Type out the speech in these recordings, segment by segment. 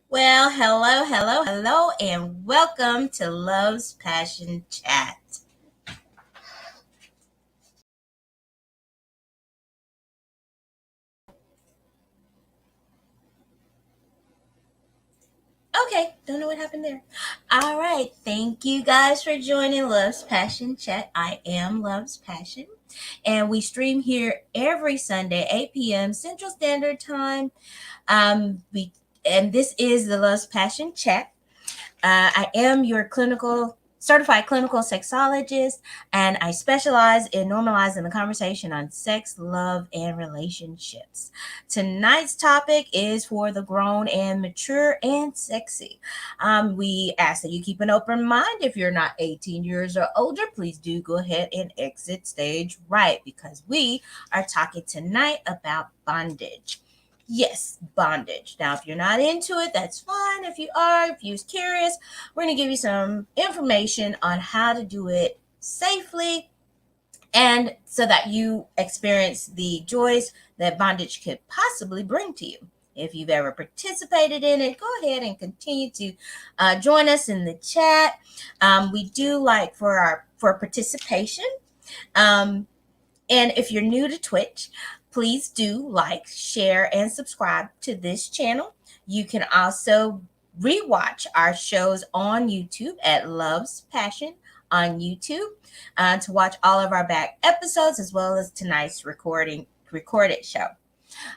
Well, hello, and welcome to Love's Passion Chat. Okay, don't know what happened there. All right, thank you guys for joining Love's Passion Chat. I am Love's Passion, and we stream here every Sunday, 8 p.m. Central Standard Time. And this is the Love's Passion Chat. I am your certified clinical sexologist, and I specialize in normalizing the conversation on sex, love, and relationships. Tonight's topic is for the grown and mature and sexy. We ask that you keep an open mind. If you're not 18 years or older, please do go ahead and exit stage right, because we are talking tonight about bondage. Yes, bondage. Now, if you're not into it, that's fine. If you're curious, we're going to give you some information on how to do it safely and so that you experience the joys that bondage could possibly bring to you. If you've ever participated in it, go ahead and continue to join us in the chat. We do like for participation. And if you're new to Twitch, please do like, share, and subscribe to this channel. You can also rewatch our shows on YouTube at Love's Passion on YouTube to watch all of our back episodes as well as tonight's recorded show.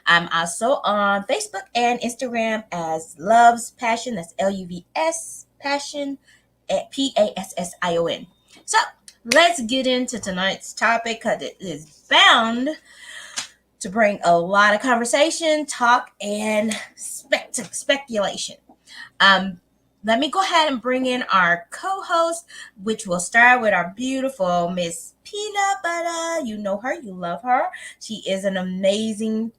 I'm also on Facebook and Instagram as Love's Passion. That's LUVS Passion at PASSION. So let's get into tonight's topic because it is bound to bring a lot of conversation, talk, and speculation. Let me go ahead and bring in our co-host, which will start with our beautiful Miss Peanut Butter. You know her, you love her. She is an amazing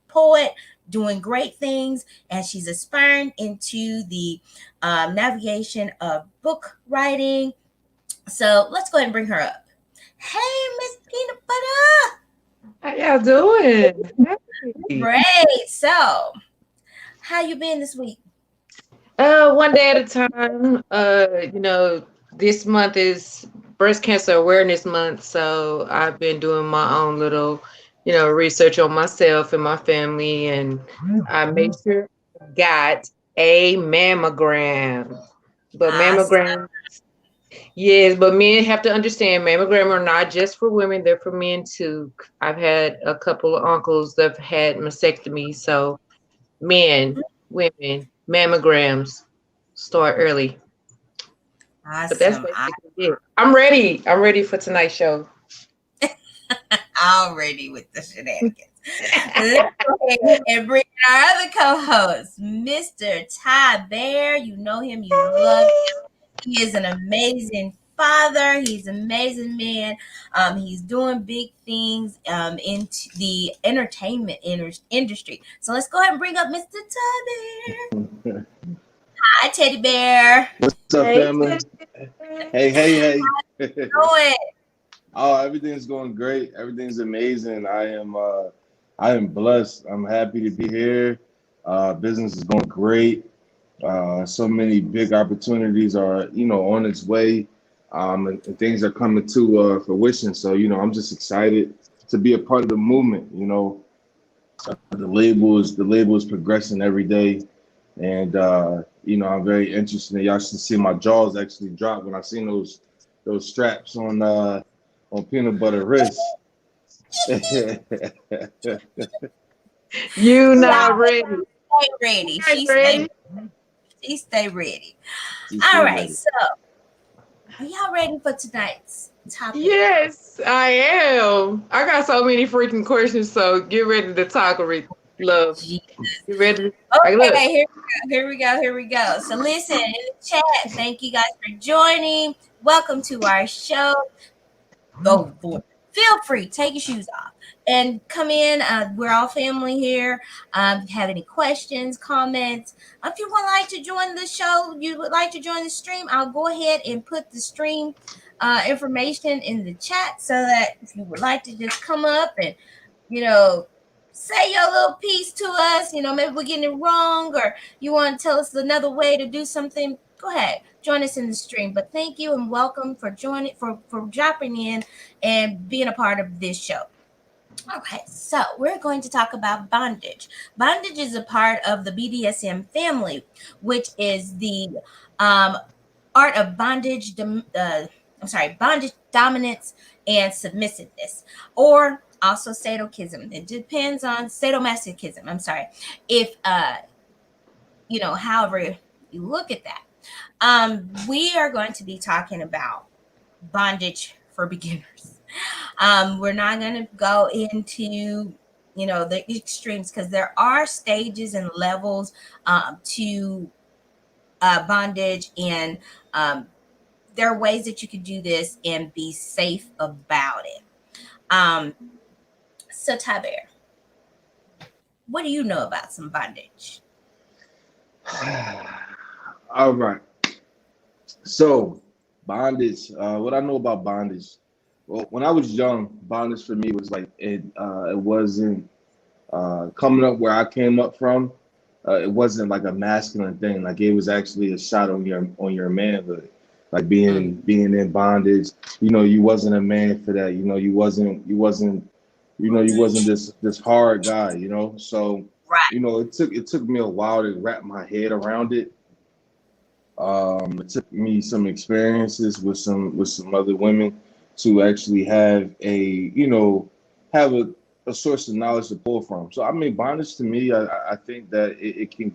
poet, doing great things, and she's aspiring into the navigation of book writing. So let's go ahead and bring her up. Hey, Miss Peanut Butter. How y'all doing? Great. So, how you been this week? One day at a time. This month is Breast Cancer Awareness Month, so I've been doing my own little, research on myself and my family, and I made sure I got a mammogram. But mammogram, yes, but men have to understand mammogram are not just for women, they're for men too. I've had a couple of uncles that have had mastectomy, so men, women, mammograms start early. Awesome. But that's basically it. I'm ready. I'm ready for tonight's show. Already with the shenanigans. Let's go ahead and bring in our other co-host, Mr. Ty Bear. You know him, you love him. He is an amazing father. He's an amazing man. He's doing big things into the entertainment industry. So let's go ahead and bring up Mr. Ty Bear. Hi, Teddy Bear. What's up, family? Hey. How's it going? Oh, everything's going great. Everything's amazing. I am blessed. I'm happy to be here. Business is going great. So many big opportunities are, on its way, and things are coming to fruition. So, I'm just excited to be a part of the movement. The label is progressing every day, and I'm very interested. Y'all should see my jaws actually drop when I seen those straps on peanut butter wrist. She's You not Y'all ready. stay ready. Not ready. She stay ready. All still right, ready. so are y'all ready for tonight's topic? Yes, I am. I got so many freaking questions, so get ready to talk, love. Gee. You ready? Like, look. Okay, here we go. So listen in the chat. Thank you guys for joining. Welcome to our show. Oh boy. Feel free, take your shoes off and come in. We're all family here. If you have any questions, comments, if you would like to join the show, you would like to join the stream, I'll go ahead and put the stream information in the chat so that if you would like to just come up and you know, say your little piece to us. Maybe we're getting it wrong or you want to tell us another way to do something. Go ahead, join us in the stream. But thank you and welcome for joining, for dropping in and being a part of this show. All right, so we're going to talk about bondage. Bondage is a part of the BDSM family, which is the um, art of bondage, dominance, and submissiveness, or also sadism. It depends on sadomasochism. I'm sorry, if however you look at that. We are going to be talking about bondage for beginners. We're not going to go into the extremes because there are stages and levels to bondage, and um, there are ways that you can do this and be safe about it. Um, so Taber, what do you know about some bondage? All right. So, bondage. What I know about bondage. Well, when I was young, bondage for me was like it wasn't coming up where I came up from. It wasn't like a masculine thing. Like it was actually a shot on your manhood. Like being Mm, being in bondage. You wasn't a man for that. You wasn't this hard guy. So right, it took me a while to wrap my head around it. It took me some experiences with some other women to actually have a source of knowledge to pull from. So I mean, bondage to me, I think that it can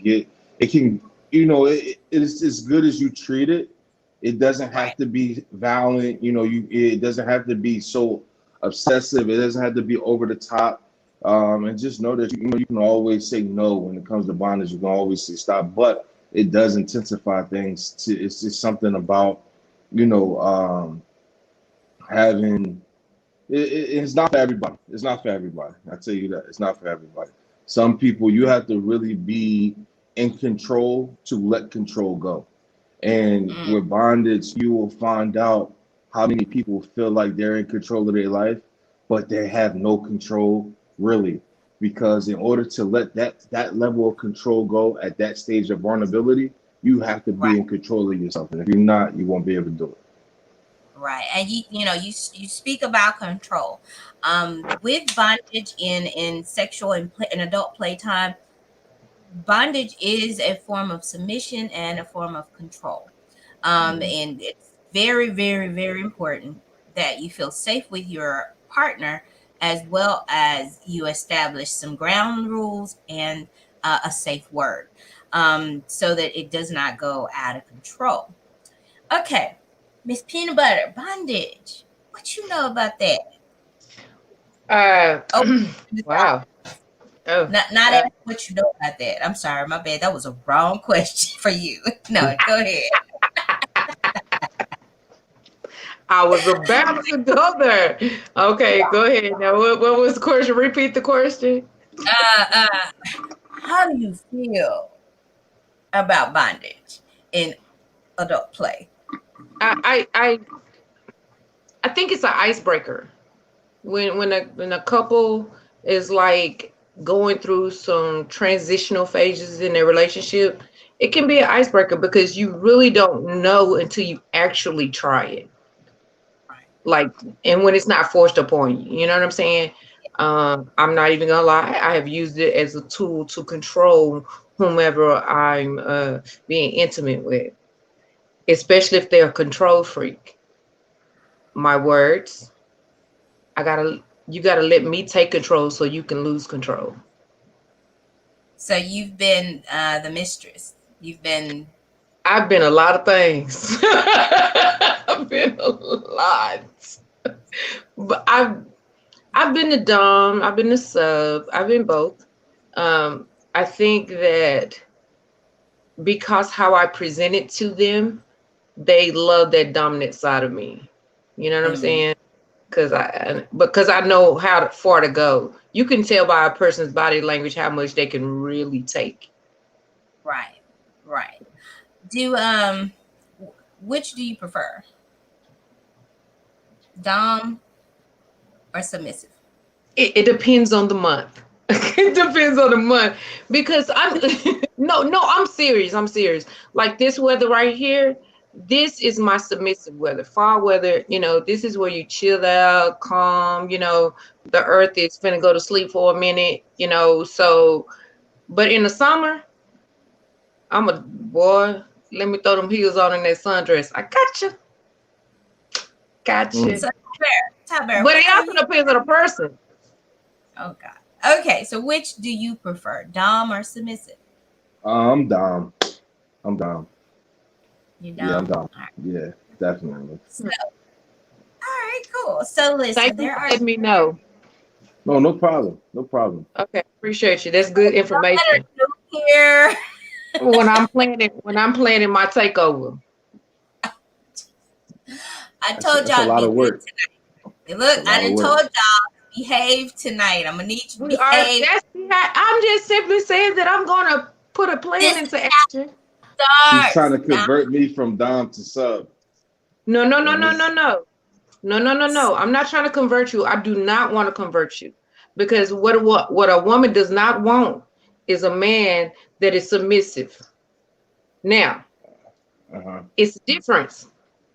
it is as good as you treat it. It doesn't have right, to be violent. It doesn't have to be so obsessive. It doesn't have to be over the top. And just know that you can always say no when it comes to bondage. You can always say stop, but it does intensify things. It's just something about you know having it's not for everybody. It's not for everybody. I tell you that it's not for everybody. Some people you have to really be in control to let control go. And mm, with bondage, you will find out how many people feel like they're in control of their life, but they have no control really. Because in order to let that level of control go at that stage of vulnerability, you have to be right, in control of yourself. And if you're not, you won't be able to do it. right. And you speak about control. With bondage in sexual and adult playtime, bondage is a form of submission and a form of control. Mhm. And it's very, very, very important that you feel safe with your partner as well as you establish some ground rules and a safe word, so that it does not go out of control. Okay, Miss Peanut Butter, bondage. What you know about that? Uh, Oh, wow. Oh, not uh, ask what you know about that. I'm sorry, my bad. That was a wrong question for you. No, go ahead. I was about to go there. Okay, go ahead. Now, what was the question? Repeat the question. Uh, how do you feel about bondage in adult play? I, I, I, I think it's an icebreaker when a couple is like going through some transitional phases in their relationship, it can be an icebreaker because you really don't know until you actually try it. Right. Like, and when it's not forced upon you, you know what I'm saying? I'm not even gonna lie, I have used it as a tool to control whomever I'm being intimate with, especially if they're a control freak. My words, I gotta, you gotta let me take control so you can lose control. So you've been the mistress. You've been I've been a lot of things. I've been a lot, but I've been the dom, I've been the sub, I've been both. I think that because how I present it to them, they love that dominant side of me. You know what I'm mm, saying? Because I know far to go. You can tell by a person's body language how much they can really take. right, right. Do which do you prefer, dom or submissive? It depends on the month. It depends on the month because I'm no, I'm serious. I'm serious. Like this weather right here, this is my submissive weather. Fall weather, this is where you chill out, calm, the earth is finna go to sleep for a minute, so but in the summer, I'm a boy, let me throw them heels on in that sundress. I gotcha. So Top Bear, But it which are also you? depends on the person. Oh God. Okay, so which do you prefer, dom or submissive? I'm down. I'm down. You Yeah, I'm dom. down. All right. Yeah, definitely. So, all right, cool. So Thank listen, you there for are letting me know. No, no problem. No problem. Okay, appreciate you. That's good better information. do here. When I'm planning my takeover. I told That's a y'all to lot be of good work. tonight. That's Look, a I lot of didn't work. told y'all to behave tonight. I'm gonna need you to We are behave. that's I'm just simply saying that I'm gonna put a plan This into action. She's trying starts to now. convert me from dom to sub, No, no, no, and no, no, this. no. No, no, no, no. I'm not trying to convert you. I do not want to convert you. Because what a woman does not want is a man that is submissive. Now, Uh-huh. it's a difference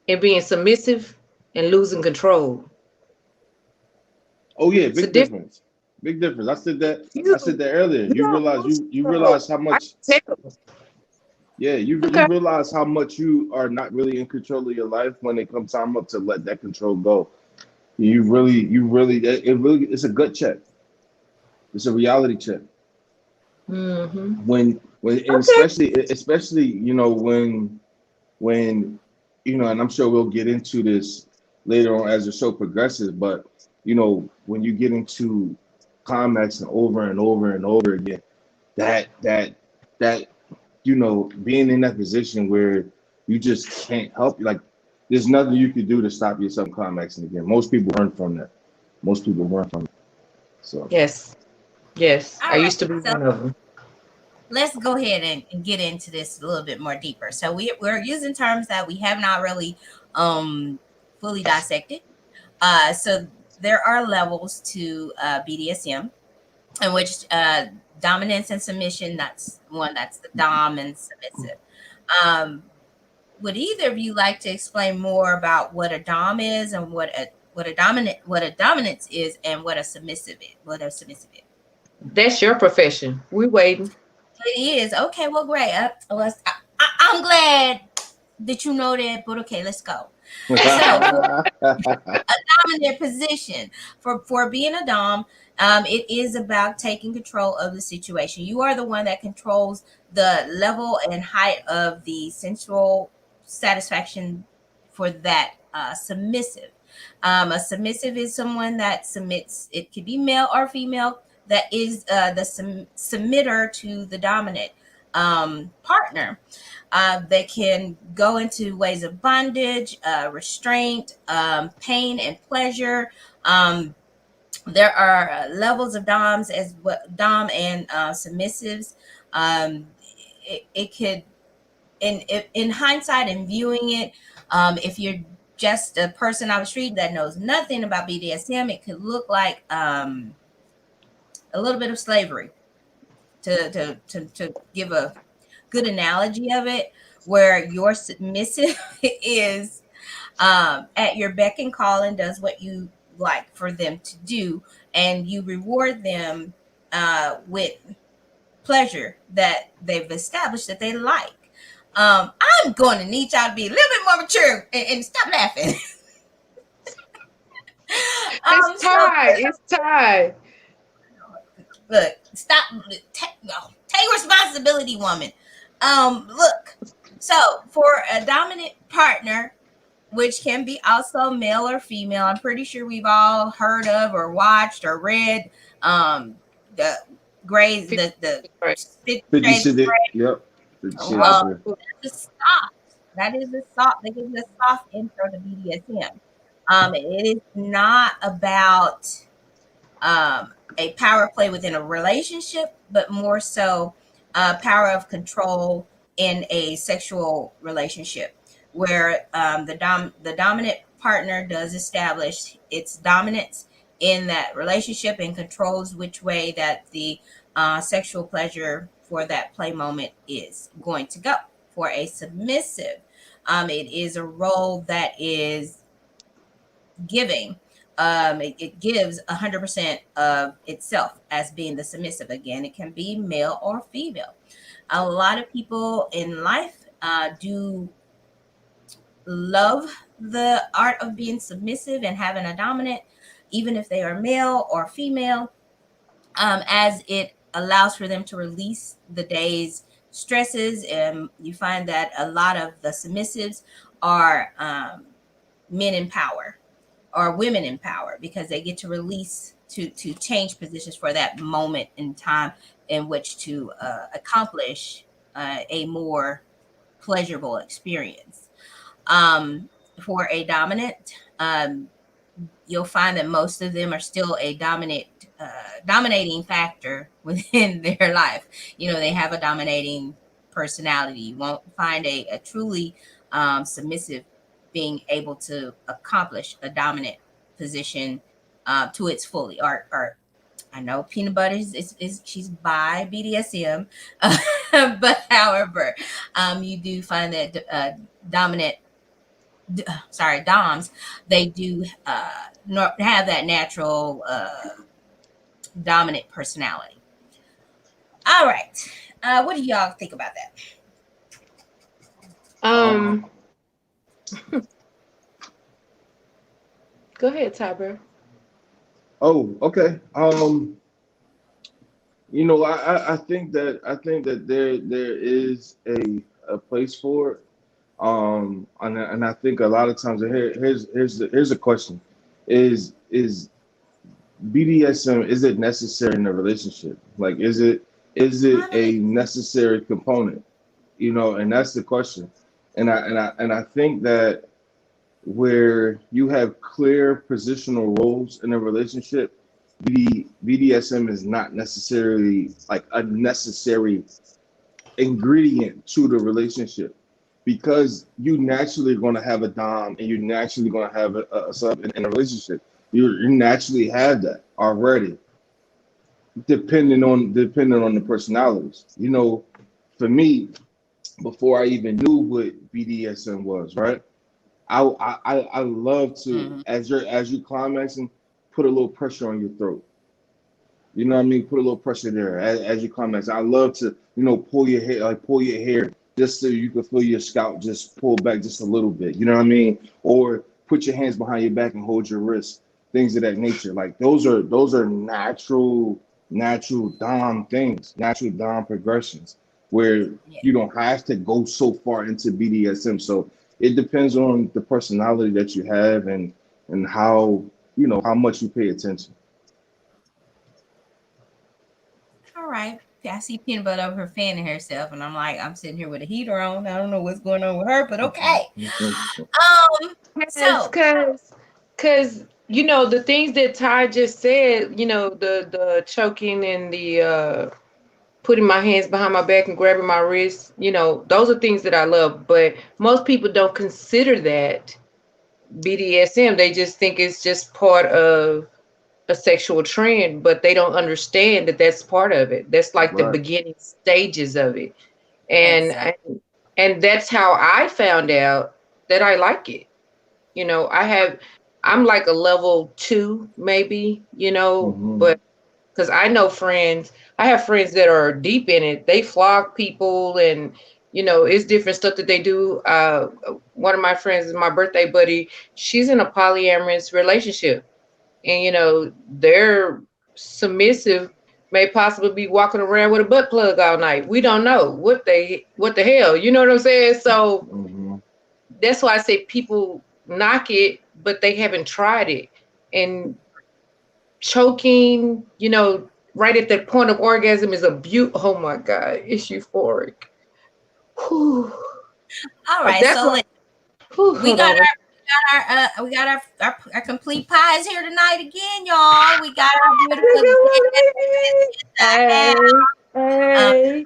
in being submissive and losing control. Oh yeah, It's a big difference. difference. Big difference. I said that. You I said that earlier. you You don't realize lose you control. realize how I much. can tell. Yeah, you Okay. realize how much you are not really in control of your life when it comes time up to let that control go. It's a gut check. It's a reality check. Mm-hmm. And Okay. especially when and I'm sure we'll get into this later on as the show progresses, but when you get into climax and over and over again, that being in that position where you just can't help, like there's nothing you could do to stop yourself climaxing again. Most people learn from that. Most people learn from it. So Yes. Yes. All I right. used to be So one of them. let's go ahead and get into this a little bit more deeper. So we're using terms that we have not really fully dissected. So there are levels to BDSM, in which dominance and submission. That's one. That's the dom and submissive. Um, would either of you like to explain more about what a dom is and what a dominance is and what a submissive is? What a submissive is. That's your profession. We waiting. It is okay. Well, great. I'm glad that you know that. But okay, let's go. So for dominant position, for being a dom, it is about taking control of the situation. You are the one that controls the level and height of the sensual satisfaction for that submissive. A submissive is someone that submits. It could be male or female. That is the submitter to the dominant partner. They can go into ways of bondage, restraint, pain, and pleasure. Um, there are levels of DOMs as what dom and submissives. Um, it could, in hindsight and viewing it, if you're just a person on the street that knows nothing about BDSM, it could look like a little bit of slavery, to give a good analogy of it, where your submissive is at your beck and call and does what you like for them to do, and you reward them with pleasure that they've established that they like. I'm going to need y'all to be a little bit more mature and stop laughing. It's So Ty. It's Ty. look, stop. No, take responsibility, woman. Look. So for a dominant partner, which can be also male or female, I'm pretty sure we've all heard of or watched or read the Gray's the Right. 50 50 Shades of Shades. Grey. Yep. 50 Shades of Well, Grey. that's a soft. That is a soft. They give you a soft intro to BDSM. It is not about a power play within a relationship, but more so power of control in a sexual relationship, where the dominant partner does establish its dominance in that relationship and controls which way that the sexual pleasure for that play moment is going to go. For a submissive, it is a role that is giving. It gives 100% of itself as being the submissive. Again, it can be male or female. A lot of people in life do love the art of being submissive and having a dominant, even if they are male or female, as it allows for them to release the day's stresses. And you find that a lot of the submissives are men in power or women in power, because they get to release to change positions for that moment in time in which to accomplish a more pleasurable experience. Um, for a dominant, you'll find that most of them are still a dominating factor within their life. You know, they have a dominating personality. You won't find a truly submissive being able to accomplish a dominant position to its fully. Or I know Peanut Butter is she's by BDSM, but however, you do find that dominant sorry, doms, they do have that natural dominant personality. All right, what do y'all think about that? Uh, Um, Go ahead, Ty, bro. oh, okay. I think that there is a place for it. And I think a lot of times here's a question: is BDSM, is it necessary in a relationship? Like, is it I a mean, necessary component? And that's the question. And I think that where you have clear positional roles in a relationship, BDSM is not necessarily like a necessary ingredient to the relationship, because you naturally going to have a dom and you're naturally going to have a sub in a relationship. You naturally have that already, depending on the personalities. For me, before I even knew what BDSM was, right? I love to, mhm. as you climaxing, put a little pressure on your throat. You know what I mean? Put a little pressure there as you climax. I love to, pull your hair just so you can feel your scalp just pull back just a little bit. You know what I mean? Or put your hands behind your back and hold your wrist. Things of that nature. Like those are natural dom things, natural dom progressions where Yeah. you don't have to go so far into BDSM. So it depends on the personality that you have and how much you pay attention. All right. Yeah, I see Peanut Butter over here fanning herself, and I'm like, I'm sitting here with a heater on. I don't know what's going on with her, but okay. Cause, So cause, cause, the things that Ty just said, the choking and the putting my hands behind my back and grabbing my wrist, those are things that I love. But most people don't consider that BDSM. They just think it's just part of a sexual trend, but they don't understand that that's part of it. That's like the Right. beginning stages of it. And Exactly. and that's how I found out that I like it. I'm like a level 2 maybe, Hmm. but because I have friends that are deep in it. They flog people, and it's different stuff that they do. One of my friends is my birthday buddy. She's in a polyamorous relationship, and they're submissive, may possibly be walking around with a butt plug all night. We don't know what the hell, you know what I'm saying? So Hmm. that's why I say people knock it, but they haven't tried it. And choking, right at that point of orgasm is a oh my God, it's euphoric. Whew. All right. That's So why, we hold got on. we got our complete pies here tonight again, y'all. We got our beautiful Deb in the house. Hey, Um, hey.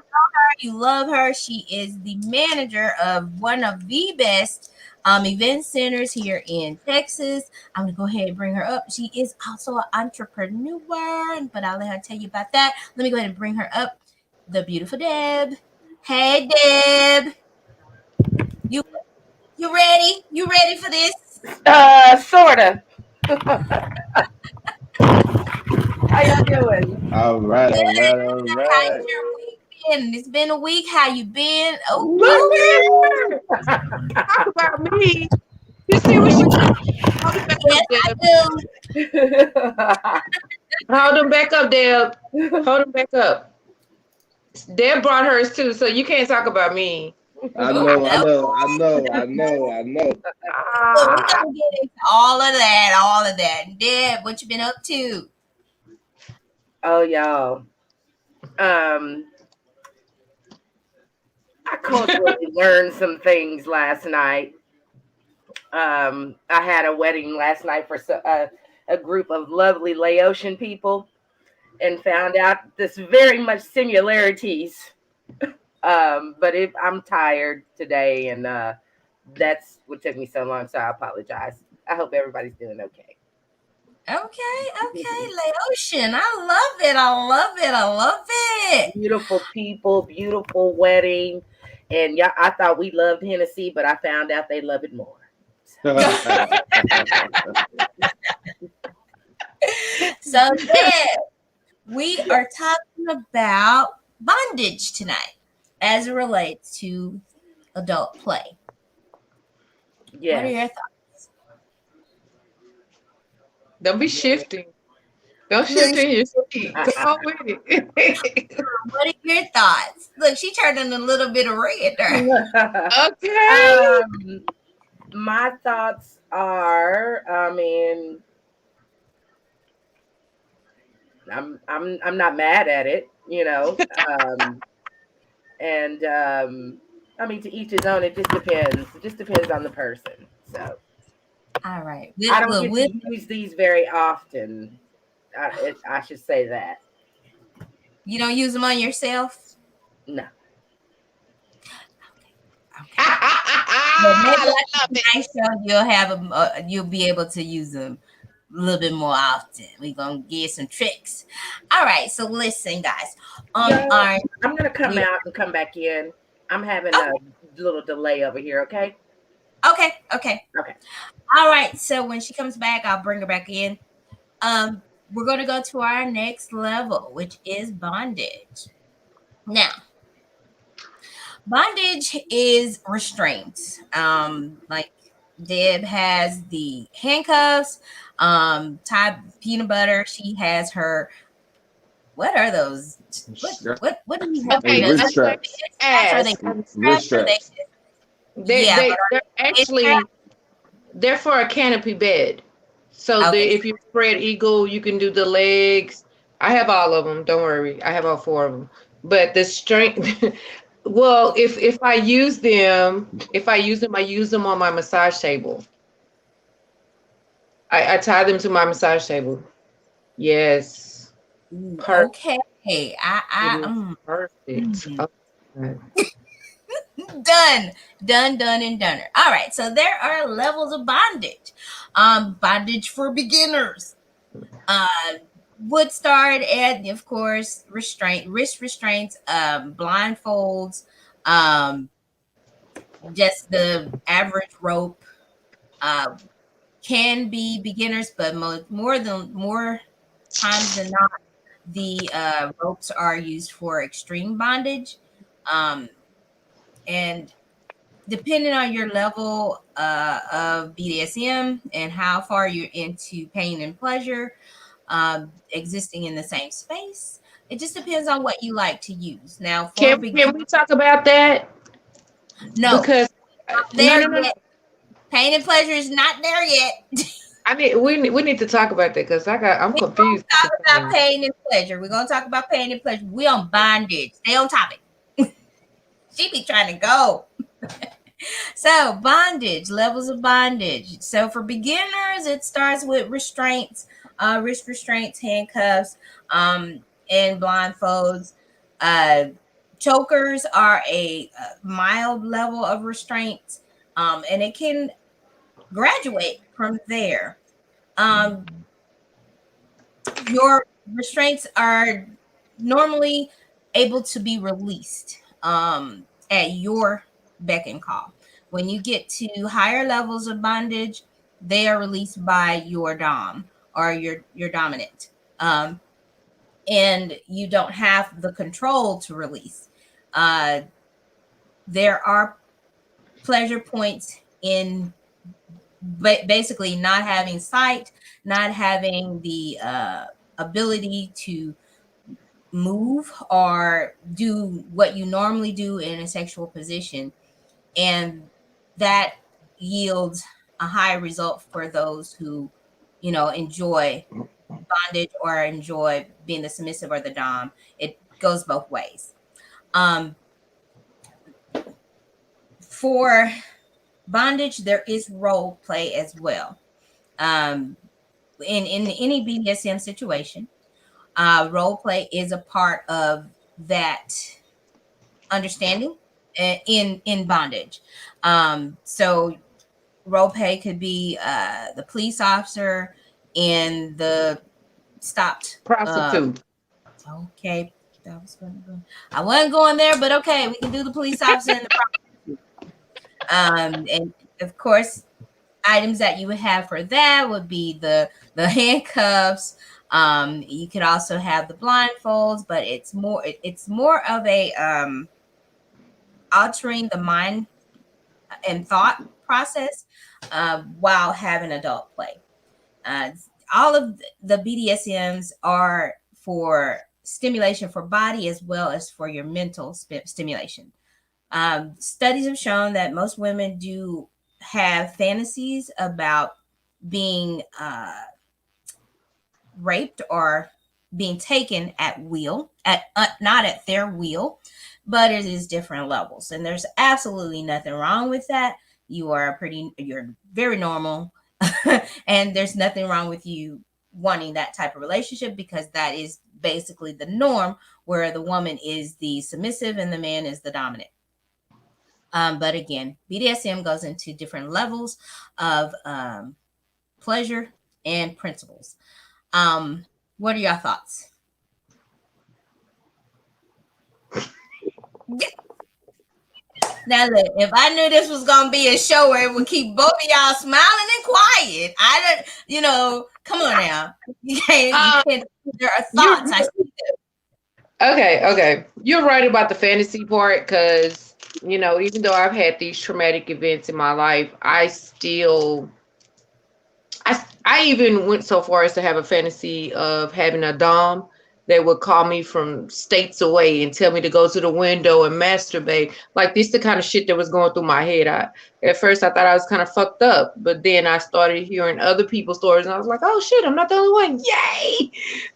you love her. She is the manager of one of the best event centers here in Texas. I'm gonna go ahead and bring her up. She is also an entrepreneur, but I'll let her tell you about that. Let me go ahead and bring her up. The beautiful Deb. Hey, Deb. You you ready? You ready for this? Sorta. How y'all doing? All right, all right, all How's right. your week been? It's been a week. How you been? Oh, Look oh, at her. Talk about me. You see what she hold it back yes, up, I Deb. do. Hold them back up, Deb. Hold them back up. Deb brought hers too, so you can't talk about me. I Oh, know, I okay. know, I know, I know, I know. So we're Ah. gonna get into all of that, all of that. Deb, what you been up to? Oh, y'all. Um, I culturally learned some things last night. I had a wedding last night for a group of lovely Laotian people, and found out this very much similarities. I'm tired today, and that's what took me so long. So I apologize. I hope everybody's doing okay. Okay, okay, Laotian. I love it. I love it. I love it. Beautiful people, beautiful wedding. And yeah, I thought we loved Hennessy, but I found out they love it more. So Deb, we are talking about bondage tonight as it relates to adult play. What are Yes. your thoughts? Don't be shifting. Don't shift Look, in your seat. Come on with it. what are your thoughts? Look, she turned in a little bit of red there. Okay. um, my thoughts are, I mean, I'm not mad at it, and I mean, to each his own. It just depends. It just depends on the person. So All right. I don't Look, get to use these very often. I should say that. you don't use them on yourself? No. Okay. Well, maybe I after love it. tonight's show, you'll be able to use them a little bit more often. We're gonna give some tricks. All right. So listen, guys. All Y'all, right. I'm gonna come We out and come back in. I'm having oh, a little delay over here. Okay. okay. Okay. Okay. All right. So when she comes back, I'll bring her back in. We're gonna go to our next level, which is bondage. Now, bondage is restraint. Like Deb has the handcuffs. Ty Peanut Butter, she has her. What are those? What do you have? Hey, Okay, The wrist I'm glad straps, you straps? Are they asked. straps? wrist Are they? straps. They Yeah, but they are they're they straps? actually they're for a canopy bed. So Okay. if you spread eagle, you can do the legs. I have all of them. Don't worry, I have all four of them. But the strength, well, if I use them on my massage table. I tie them to my massage table. Yes, Ooh, perfect. okay. It I is perfect. mm. Oh, God. Done, done, and done. All right. So there are levels of bondage. Bondage for beginners. Uh, would start at, of course, wrist restraints, blindfolds, um, just the average rope. Uh, can be beginners, but more times than not, the ropes are used for extreme bondage. Um, and depending on your level of BDSM and how far you're into pain and pleasure, existing in the same space, it just depends on what you like to use. Now, for Can beginners, we talk about that? no, Because not no, there no, no, no. yet. Pain and pleasure is not there yet. I mean, we need to talk about that because I'm We're confused gonna with talk the about thing. pain and pleasure. We're gonna talk about pain and pleasure. We on bondage. Stay on topic. She be trying to go. So, bondage, levels of bondage. So, for beginners, it starts with restraints, wrist restraints, handcuffs, and blindfolds. Uh, Chokers are a mild level of restraints, and it can graduate from there. Um, your restraints are normally able to be released at your beck and call. When you get to higher levels of bondage, they are released by your dom or your dominant, and you don't have the control to release. Uh, there are pleasure points in basically not having sight, not having the ability to move or do what you normally do in a sexual position, and that yields a high result for those who, enjoy bondage or enjoy being the submissive or the dom. It goes both ways. um for bondage, there is role play as well. In any BDSM situation, role play is a part of that understanding in bondage. So role play could be the police officer in the stopped. Prostitute. Okay, that was gonna go. I wasn't going there, but okay, we can do the police officer and the prostitute. And of course, items that you would have for that would be the handcuffs. You could also have the blindfolds, but it's more of a altering the mind and thought process while having adult play. Uh, all of the BDSMs are for stimulation for body as well as for your mental stimulation. Studies have shown that most women do have fantasies about being raped or being taken at will, at not at their will, but it is different levels, and there's absolutely nothing wrong with that. You're very normal, and there's nothing wrong with you wanting that type of relationship because that is basically the norm, where the woman is the submissive and the man is the dominant. But again, BDSM goes into different levels of pleasure and principles. What are your thoughts? Now, look, if I knew this was gonna be a show where it would keep both of y'all smiling and quiet, I don't, come on now. You Um, can't. There are you're thoughts. I see them. okay. Okay, you're right about the fantasy part because even though I've had these traumatic events in my life, I even went so far as to have a fantasy of having a dom that would call me from states away and tell me to go to the window and masturbate. Like this, the kind of shit that was going through my head. At first I thought I was kind of fucked up, but then I started hearing other people's stories, and I was like, oh shit, I'm not the only one. Yay!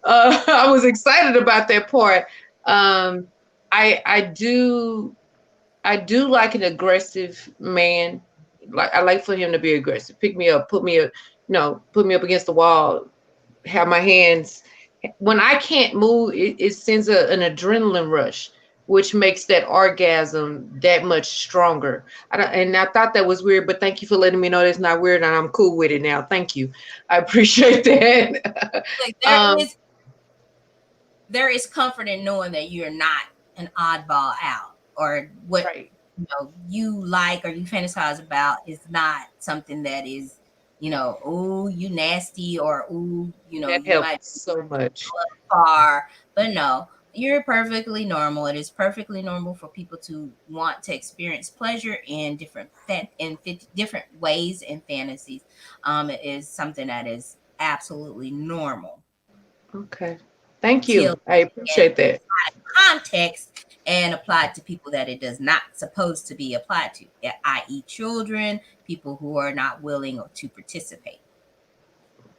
I was excited about that part. Um, I do like an aggressive man. Like I like for him to be aggressive. Pick me up, put me up against the wall, have my hands. When I can't move, it sends an adrenaline rush. which makes that orgasm that much stronger. And I thought that was weird, but thank you for letting me know that's not weird, and I'm cool with it now. Thank you. I appreciate that. Like um, there is comfort in knowing that you're not an oddball out, or what right. you like or you fantasize about is not something that is, oh, you nasty, or oh, That you might helps so much. far. But no, you're perfectly normal. It is perfectly normal for people to want to experience pleasure in different ways and fantasies. It is something that is absolutely normal Okay. Thank till you. I in appreciate that. context and applied to people that it does not supposed to be applied to, i.e., children, people who are not willing to participate.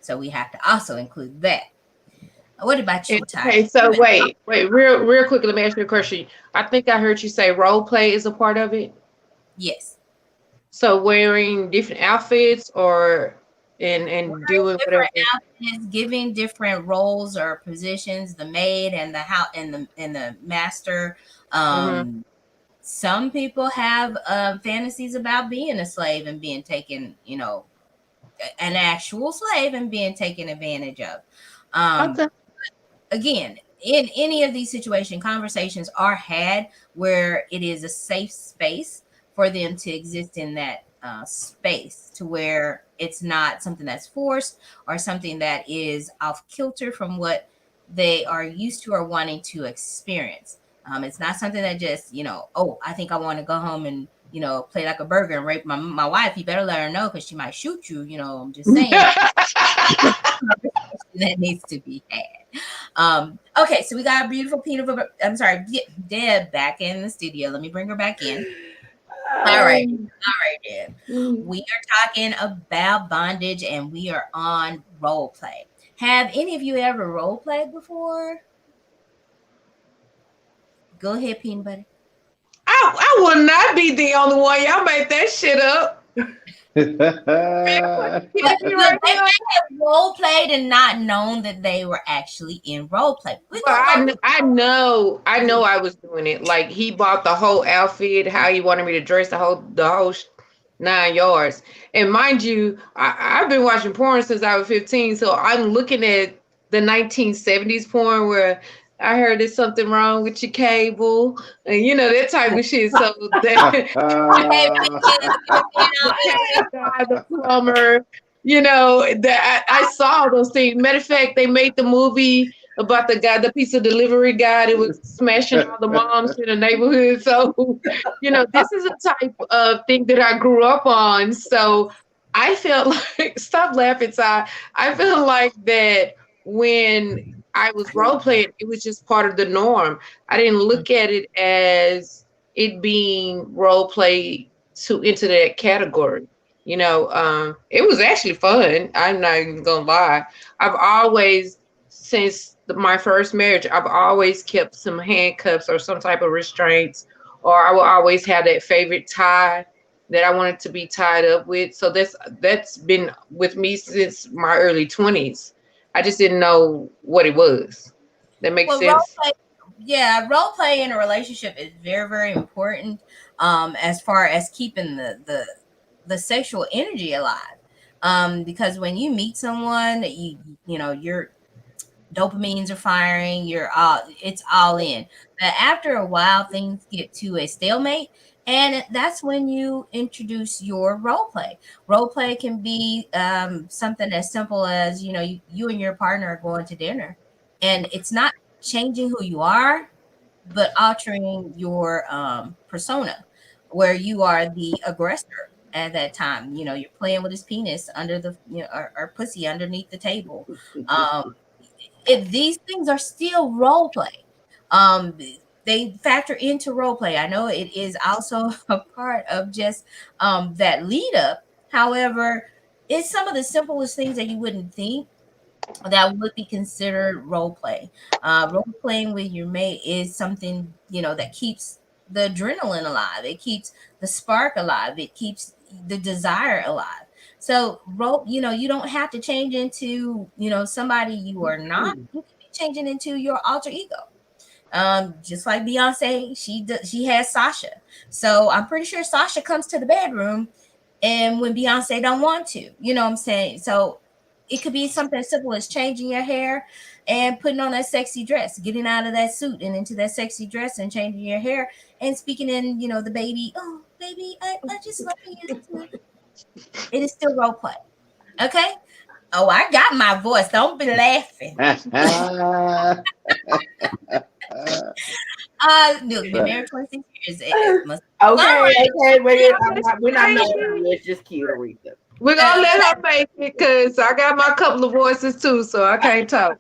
So we have to also include that. What about you, Ty? Okay, so You've been wait, real quick. Let me ask you a question. I think I heard you say role play is a part of it. Yes. So wearing different outfits or and Wearing doing different whatever. outfits, giving different roles or positions, the maid and the house and the master. Hmm. Um, some people have fantasies about being a slave and being taken, an actual slave and being taken advantage of. Um, Okay. Again, in any of these situations, conversations are had where it is a safe space for them to exist in that space, to where it's not something that's forced or something that is off kilter from what they are used to or wanting to experience. It's not something that just, oh, I think I want to go home and, play like a burger and rape my wife. You better let her know because she might shoot you. I'm just saying that needs to be had. Okay, so we got a beautiful peanut butter. I'm sorry, Deb back in the studio. Let me bring her back in. All right, all right, Deb. We are talking about bondage and we are on role play. Have any of you ever role played before? Go ahead, peanut butter. I will not be the only one. Y'all made that shit up. But Kidding me look, right they now? may have role played and not known that they were actually in role play. We're Well, gonna go I know I was doing it. Like he bought the whole outfit, how he wanted me to dress, the whole 9 yards. And mind you, I've been watching porn since I was 15, so I'm looking at the 1970s porn where I heard there's something wrong with your cable, and that type of shit. So that hey, mechanic guy, the plumber, that I saw those things. Matter of fact, they made the movie about the guy, the pizza delivery guy that was smashing all the moms in the neighborhood. So, this is a type of thing that I grew up on. So I felt like, stop laughing, Ty. I felt like that when I was role playing, it was just part of the norm. I didn't look at it as it being role play to into that category. It was actually fun. I'm not even gonna lie. I've always, since my first marriage, I've always kept some handcuffs or some type of restraints, or I will always have that favorite tie that I wanted to be tied up with. So that's been with me since my early 20s. I just didn't know what it was. That makes well, role sense. play, yeah, role play in a relationship is very, very important. As far as keeping the sexual energy alive. Because when you meet someone, your dopamines are firing. It's all in. But after a while, things get to a stalemate. And that's when you introduce your role play. Role play can be something as simple as, you and your partner are going to dinner, and it's not changing who you are, but altering your persona, where you are the aggressor at that time. You're playing with his penis under the, or pussy underneath the table. Um, these things are still role play. Um, they factor into role play. I know it is also a part of just that lead up. However, it's some of the simplest things that you wouldn't think that would be considered role play. Role playing with your mate is something, that keeps the adrenaline alive. It keeps the spark alive. It keeps the desire alive. So role, you don't have to change into, somebody you are not. You can be changing into your alter ego. Just like Beyonce, she has Sasha. So I'm pretty sure Sasha comes to the bedroom, and when Beyonce don't want to, you know what I'm saying? So it could be something as simple as changing your hair and putting on that sexy dress, getting out of that suit and into that sexy dress and changing your hair and speaking in, the baby, oh baby, I just love you too. It is still role play. Okay. Oh, I got my voice. Don't be laughing. Look, been Right. married 26 years. It must be Okay, fun, okay, we're not Thank messing you. with you. It's just cute, Aretha. We're gonna right? let her make it because I got my couple of voices too, so I can't talk.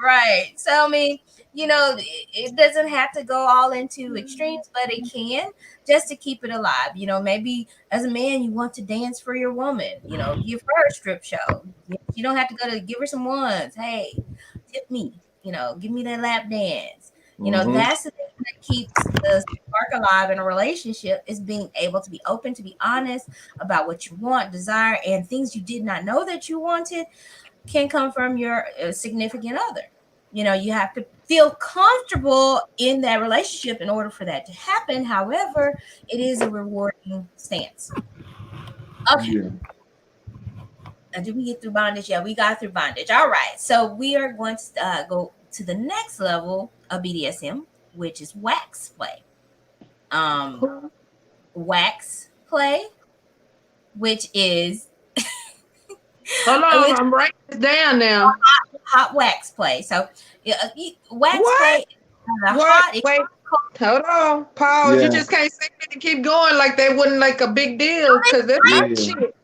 Right. So I mean, it doesn't have to go all into extremes, but it can, just to keep it alive. Maybe as a man you want to dance for your woman. Give her a strip show. You don't have to go to give her some ones. Hey, tip me. Give me that lap dance. Mm-hmm. That's the thing that keeps the spark alive in a relationship, is being able to be open, to be honest about what you want, desire, and things you did not know that you wanted can come from your significant other. You have to feel comfortable in that relationship in order for that to happen. However, it is a rewarding stance. Okay. Yeah. Now, did we get through bondage? Yeah, we got through bondage. All right. So we are going to go to the next level of BDSM, which is wax play. Um, wax play, which is Hold on, which I'm writing this down now. hot wax play. So wax What? play, the What? hot, Wait. Hold on. Pause. You Yeah. just can't say that and keep going like they wouldn't like a big deal I'm because that's hot Yeah. explaining. shit.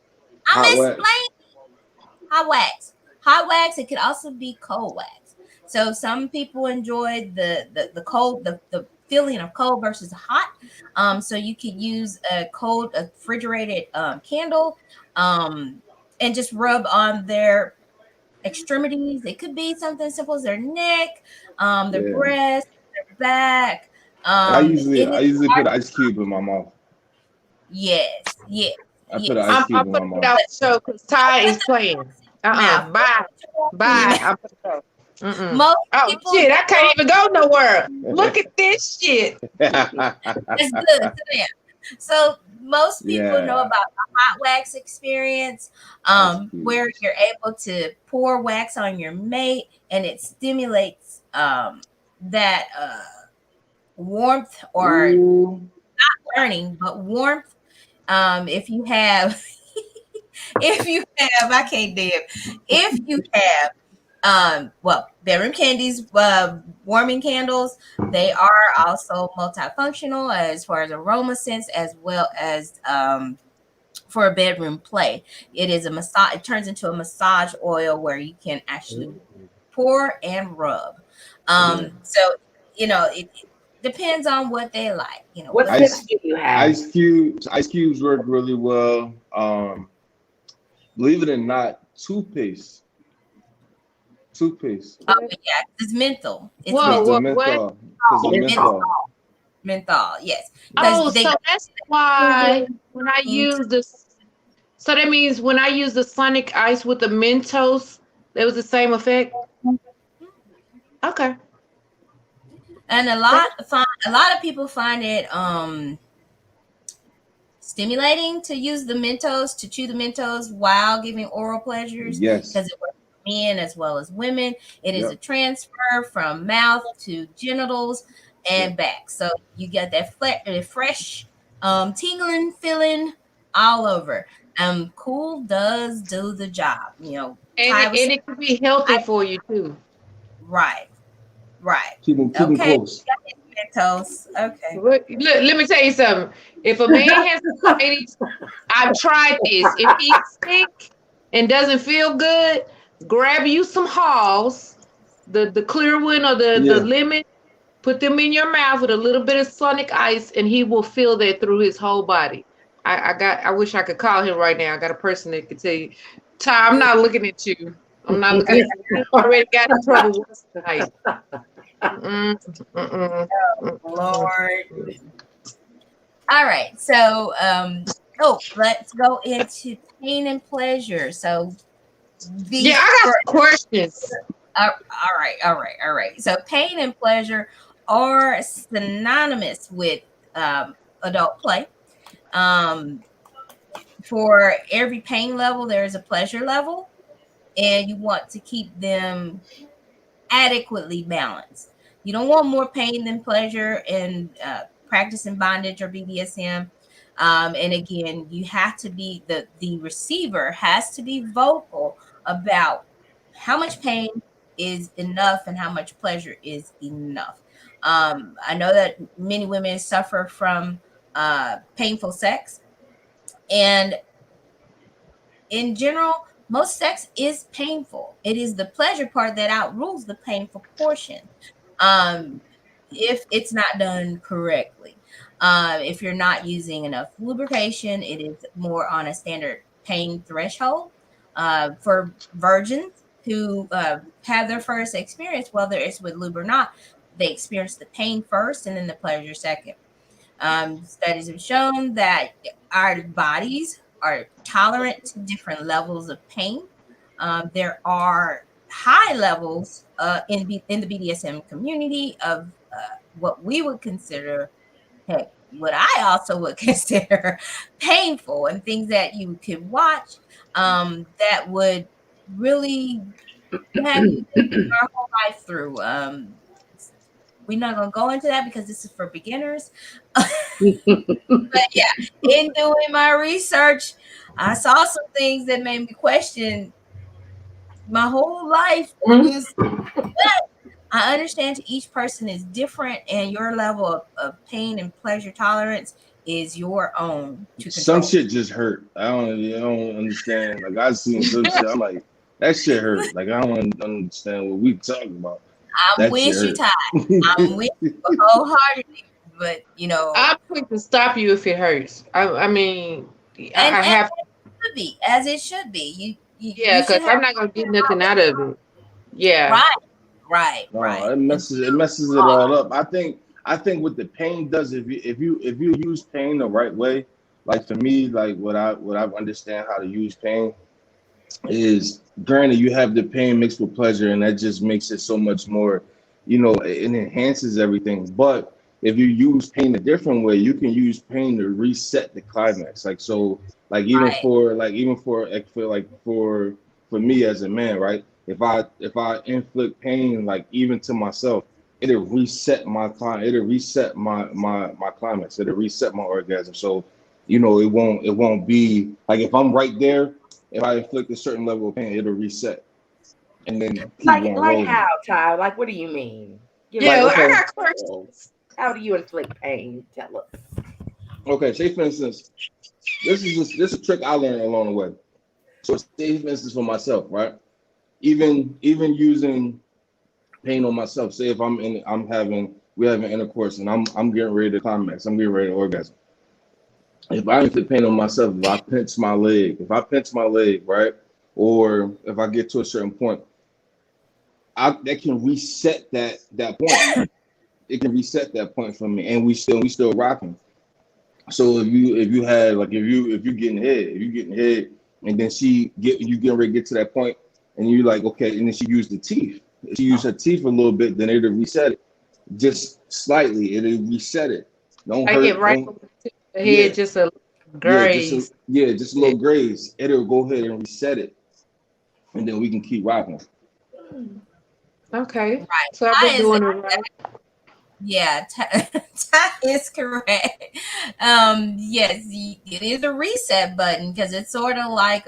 Hot I'm wax. explaining hot wax. Hot wax. It could also be cold wax. So some people enjoy the cold, the feeling of cold versus hot. So you could use a refrigerated candle, um, and just rub on their extremities. It could be something simple as their neck, their Yeah. breast, their back. And I usually It I is usually put an ice cube in my mouth. yes, yes, I put an yes. ice I'm cube in my gonna get mouth. out But the show because don't Ty put is the playing. mouth. Bye. In Bye. your I'm gonna go. Mm-mm. Most Oh people shit! I can't don't. even go nowhere. Look at this shit. It's good to them. So most people know Yeah. about the hot wax experience, Ice where cubes. you're able to pour wax on your mate, and it stimulates that warmth, or Ooh. burning, but warmth. If you have, if you have, I can't damn. If you have well, bedroom candies, warming candles, they are also multifunctional as far as aroma sense, as well as for a bedroom play. It is a massage, it turns into a massage oil where you can actually pour and rub. Yeah. So it depends on what they like, What what they scents like. Ice do you have? ice cubes work really well. Believe it or not, toothpaste, Oh yeah, it's menthol. It's Whoa, because the whoa, menthol. what? menthol, because the Menthol. Menthol. menthol. Menthol. Yes, because Oh, they so that's why when I use this, so that means when I use the Sonic Ice with the Mentos, it was the same effect. Okay. and a lot of people find it stimulating to use the Mentos, to chew the Mentos while giving oral pleasures, Yes. because it works for men as well as women. It is a Yep. transfer from mouth to genitals Yep. and back. So you get that fresh, tingling feeling all over. Cool does do the job. And Ty it, was and saying, it can be healthy I, for you too. right, right. Keep them Okay. close. Mentos. Okay. Let me tell you something. If a man has, ladies, I've tried this. If he's sick and doesn't feel good, grab you some Halls, the clear one or the Yeah. lemon, put them in your mouth with a little bit of Sonic Ice, and he will feel that through his whole body. I wish I could call him right now. I got a person that could tell you. Ty, I'm not looking at you. I'm not looking at you. You already got in trouble once tonight. Mm-mm, mm-mm, mm-mm. Lord. All right. So, let's go into pain and pleasure. So, Yeah, these I got for some questions. all right, all right, all right. So, pain and pleasure are synonymous with adult play. Um, for every pain level, there is a pleasure level, and you want to keep them adequately balanced. You don't want more pain than pleasure in practicing bondage or BDSM. And again, you have to be the receiver has to be vocal about how much pain is enough and how much pleasure is enough. I know that many women suffer from painful sex, and in general, most sex is painful. It is the pleasure part that outrules the painful portion. Um, if it's not done correctly, if you're not using enough lubrication, it is more on a standard pain threshold. For virgins who have their first experience, whether it's with lube or not, they experience the pain first and then the pleasure second. Studies have shown that our bodies are tolerant to different levels of pain. There are high levels in the BDSM community of what we would consider, heck, what I also would consider painful, and things that you could watch that would really have you thinking our whole life through. We're not gonna go into that because this is for beginners. But yeah, in doing my research, I saw some things that made me question my whole life. Was I understand to each person is different, and your level of pain and pleasure tolerance is your own to Some control. shit just hurt. I don't understand. Like I seen some shit. I'm like, that shit hurt. Like I don't understand what we talking about. I'm That shit with you, hurt. Ty. I'm with you wholeheartedly. But I'm quick to stop you if it hurts. I mean, I and have, should be as it should be. You yeah, should because have I'm not gonna get nothing out of it. Yeah. right, right, No, right. And it messes it all up. I think what the pain does, if you use pain the right way, like for me, like what I understand how to use pain is, granted, you have the pain mixed with pleasure, and that just makes it so much more, it enhances everything. But if you use pain a different way, you can use pain to reset the climax. Like so, like right, even for me as a man, right? If I inflict pain, like even to myself, it'll reset my it'll reset my climax, it'll reset my orgasm. So, it won't be like if I'm right there, if I inflict a certain level of pain, it'll reset and then keep on Like how, rolling. Ty? Like, what do you mean? Give us Like, Yeah, an well, I okay, got example. questions. How do you inflict pain? Tell us. okay. Say for instance, this is a trick I learned along the way. So say for instance for myself, right? Even using pain on myself. Say if we're having intercourse and I'm getting ready to climax, I'm getting ready to orgasm. If I inflict pain on myself, if I pinch my leg, right, or if I get to a certain point, that can reset that point. It can reset that point for me, and we still rocking. So if you had like if you getting head, and then you getting ready to get to that point, and you like okay, and then she used the teeth. She used her teeth a little bit, then it'll reset it just slightly. It'll reset it. Don't I get hurt. right Don't over the yeah head, just a graze. just a Yeah. little graze. It'll go ahead and reset it, and then we can keep rocking. Okay. right. So I've been Ty is doing it right. yeah, Ty is correct. Yes, it is a reset button because it's sort of like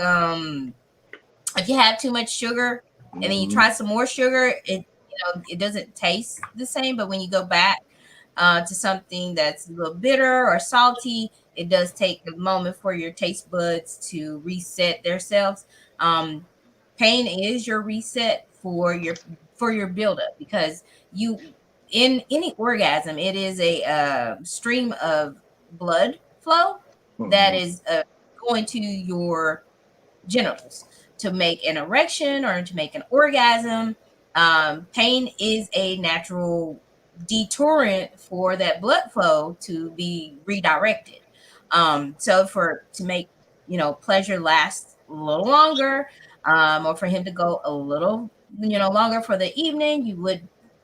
if you have too much sugar and then you Hmm. try some more sugar, it doesn't taste the same. But when you go back to something that's a little bitter or salty, it does take a moment for your taste buds to reset themselves. Um, Pain is your reset for your buildup because you in any orgasm, it is a stream of blood flow that Hmm. is going to your genitals to make an erection or to make an orgasm. Pain is a natural deterrent for that blood flow to be redirected. So for to make pleasure last a little longer, or for him to go a little longer for the evening,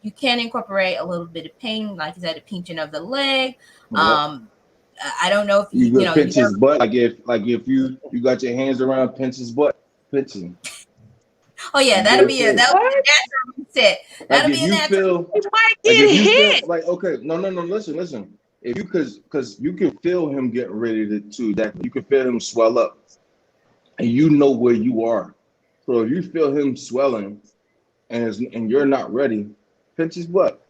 You can incorporate a little bit of pain, like I said, a pinching of the leg. Yep. Um, I don't know if You you could know, you pinch his ever, butt, like if you got your hands around, pinch his butt, pinch him. oh yeah, You get what I'm saying? that'll be a What? natural reset. Like That'll if be a you natural. feel, He might like if get you feel, hit. like okay, no, listen. If you because you can feel him getting ready to that, you can feel him swell up, and you know where you are. So if you feel him swelling and you're not ready, pinch his butt.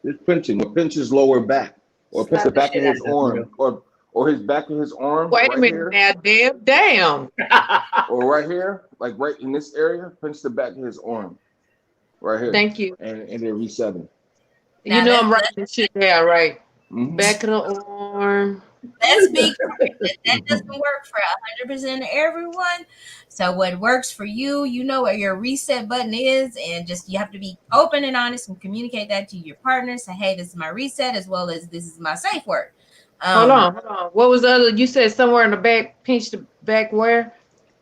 Just pinch him, or pinch his lower back, or pinch the Slap the back of shit out his of them, bro. arm, or his back of his arm Wait a right minute here, now, damn. or right here, like right in this area. Pinch the back of his arm right here, Thank you. and then reset him. You Now know I'm writing this shit down, right? Hmm. Back of the arm. let's be clear that doesn't work for 100% of everyone. So what works for you, you know where your reset button is, and just you have to be open and honest and communicate that to your partner. Say, hey, this is my reset, as well as this is my safe word. Hold Um, on, hold on. What was the other? You said somewhere in the back, pinch the back where?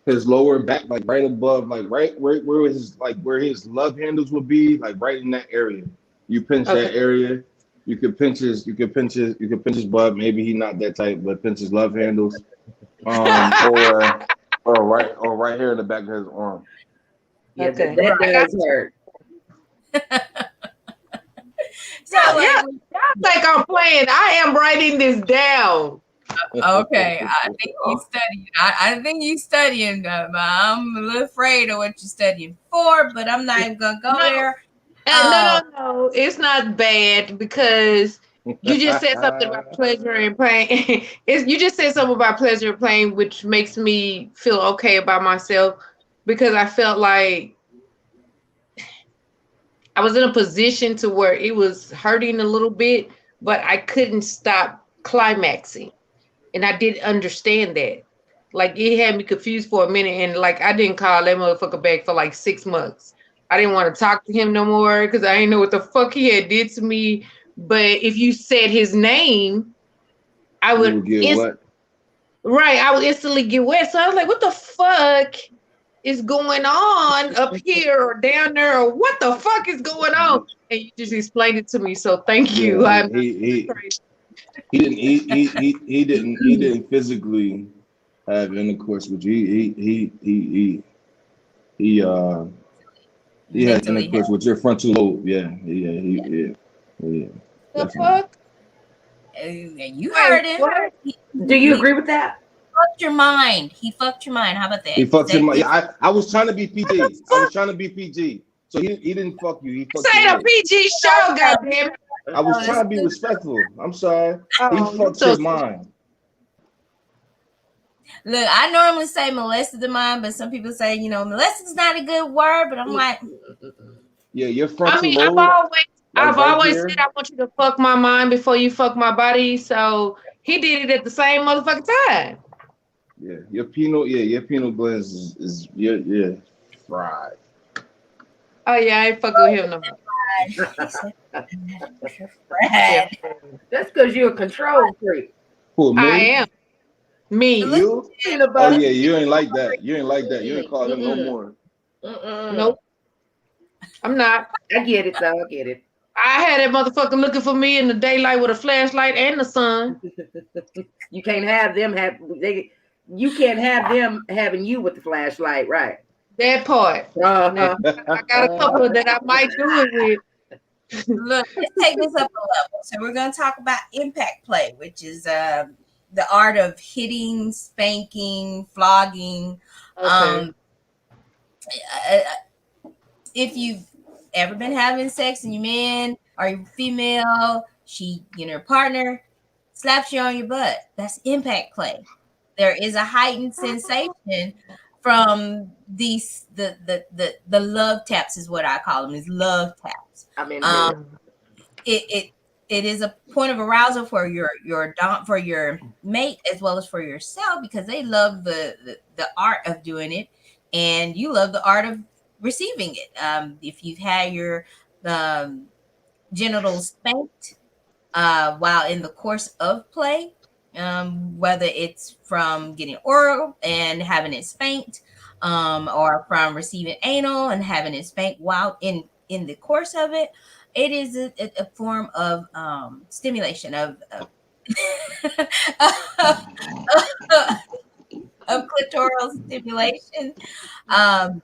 His lower back, like right above, like right where his like where his love handles would be, like right in that area. You pinch Okay. that area. You could pinch his butt. Maybe he not that tight, but pinch his love handles. Um, or or right here in the back of his arm. Yeah, that, Okay. that I got does hurt. so like, yeah, like I'm playing. I am writing this down. okay, I think you studying. I think you studying. I'm a little afraid of what you're studying for, but I'm not even gonna go No, there. no, Um, no. It's not bad because you just said something about pleasure and pain. It's you just said something about pleasure and pain, which makes me feel okay about myself because I felt like I was in a position to where it was hurting a little bit, but I couldn't stop climaxing. And I didn't understand that. Like it had me confused for a minute, and like I didn't call that motherfucker back for like 6 months. I didn't want to talk to him no more because I didn't know what the fuck he had did to me. But if you said his name, I You would will get inst- what? right, I would instantly get wet. So I was like, what the fuck is going on up here or down there, or what the fuck is going on? And you just explained it to me. So thank Yeah, you. I'm not he he didn't he didn't physically have intercourse with you. He he had mentally intercourse with your frontal lobe. Yeah, the definitely. fuck. and you Wait, heard him. what? Do you He agree with that? fucked your mind. He fucked your mind. How about that? He fucked your Say, mind. let's, Yeah, I was trying to be What the PG. I was fuck? trying to be PG. So he didn't fuck you. He This fucked your ain't a head. PG show, goddamn it. I was let's trying to be do. respectful. I'm sorry. He Oh, you fucked so your sweet. mind. Look, I normally say molested the mind, but some people say, molested is not a good word. But I'm like, Yeah, your I frontal mean, lobe, like I've right always said here. I want you to fuck my mind before you fuck my body. So he did it at the same motherfucking time. Your penal glands is yeah, fried. Oh yeah, I ain't fucking with him no more. he said, Yeah, Fred. That's because you're a control freak. Who, I me? am me. Look, You? Peanut Oh butter. yeah, you ain't like that. You ain't like that. You ain't call him no Mm-mm. more. Mm-mm. Nope, I'm not. I get it, though. I get it. I had that motherfucker looking for me in the daylight with a flashlight and the sun. You can't have them have they. You can't have them having you with the flashlight, right? That part. Now Uh I got a couple that I might do it with. look, let's take this up a level. So we're going to talk about impact play, which is the art of hitting, spanking, flogging. Okay. Um, uh, if you've ever been having sex and your man or your female, your partner slaps you on your butt, that's impact play. There is a heightened sensation from the love taps is what I call them, is love taps. I'm into Um, it. Mm. it it it is a point of arousal for for your mate as well as for yourself because they love the art of doing it, and you love the art of receiving it. If you've had your um, genitals spanked while in the course of play, whether it's from getting oral and having it spanked, or from receiving anal and having it spanked while in the course of it. It is a form of stimulation of clitoral stimulation. Um,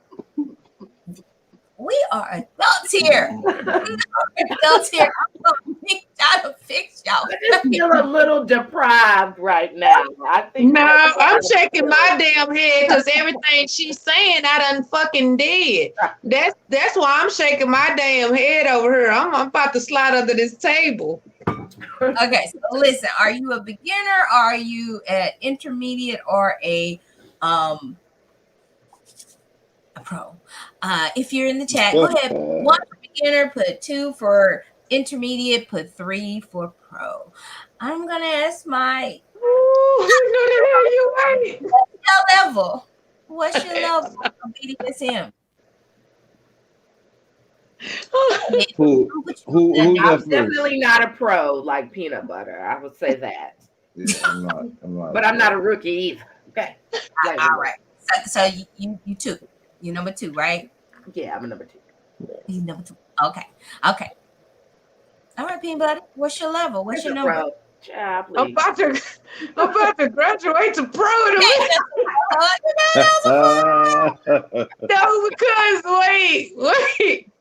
we are adults here. We are adults here. I'm gonna try to fix y'all. I just feel a little deprived right now. I think No, that's what I'm I'm shaking my feeling. damn head because everything she's saying, I done fucking did. That's why I'm shaking my damn head over here. I'm about to slide under this table. Okay, so listen, are you a beginner? Are you an intermediate or a pro? If you're in the chat, go ahead. Put one for beginner, put two for intermediate, put three for pro. I'm gonna ask my Ooh, no, the hell you ain't. your level. What's your level of BDSM? Who What you who's gonna up I'm first? definitely not a pro like peanut butter. I would say that. Yeah, I'm not a But I'm not pro. a rookie either. Okay. Like, all right. So you two. You number two, right? yeah, I'm a number two. You number two. Okay. Okay. All right, peanut butter. What's your level? What's It's your a number? pro. Child, I'm please. about to, I'm about to graduate to pro in a minute. You know that was a fun. No, because wait.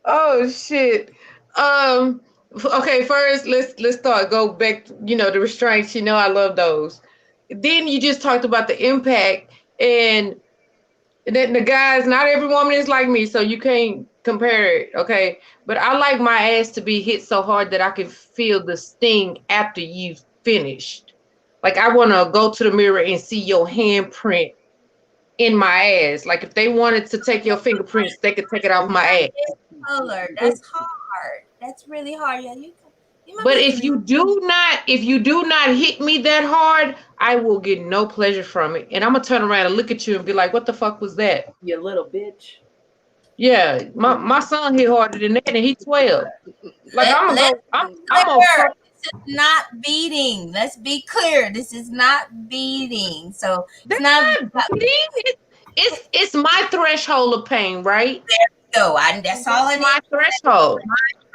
Oh shit. Um. Okay. First, let's start. Go back. The restraints. I love those. Then you just talked about the impact, and then the guys. Not every woman is like me, so you can't compare it. Okay. But I like my ass to be hit so hard that I can feel the sting after you've finished. Like I want to go to the mirror and see your handprint in my ass. Like if they wanted to take your fingerprints, they could take it off my ass. Color. That's hard. That's really hard. Yeah, you might But be a if three. you do not hit me that hard, I will get no pleasure from it. And I'm gonna turn around and look at you and be like, what the fuck was that? You little bitch. Yeah, my son hit harder than that and he's 12. Like I'm gonna Let's go, be I'm gonna clear. fuck. This is not beating. Let's be clear. This is not beating. So it's That's not. not beating. It's my threshold of pain, right? Go. That's all I It's need. my threshold.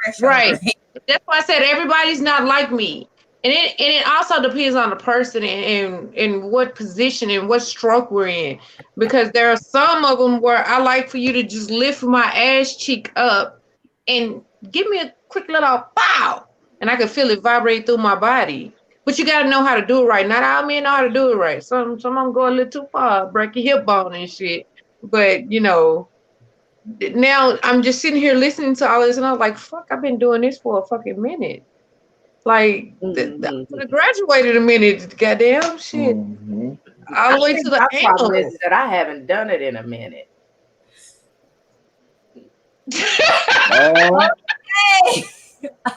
Threshold. Right. That's why I said everybody's not like me. And it also depends on the person and what position and what stroke we're in. Because there are some of them where I like for you to just lift my ass cheek up and give me a quick little bow. And I can feel it vibrate through my body. But you gotta know how to do it right. Not all men know how to do it right. Some of them go a little too far, break your hip bone and shit. But now I'm just sitting here listening to all this, and I was like, "Fuck! I've been doing this for a fucking minute. Like, I Mhm. could have graduated a minute. Goddamn shit! Hmm. All I the way to think the my problem is anal." that I haven't done it in a minute. Oh, Okay.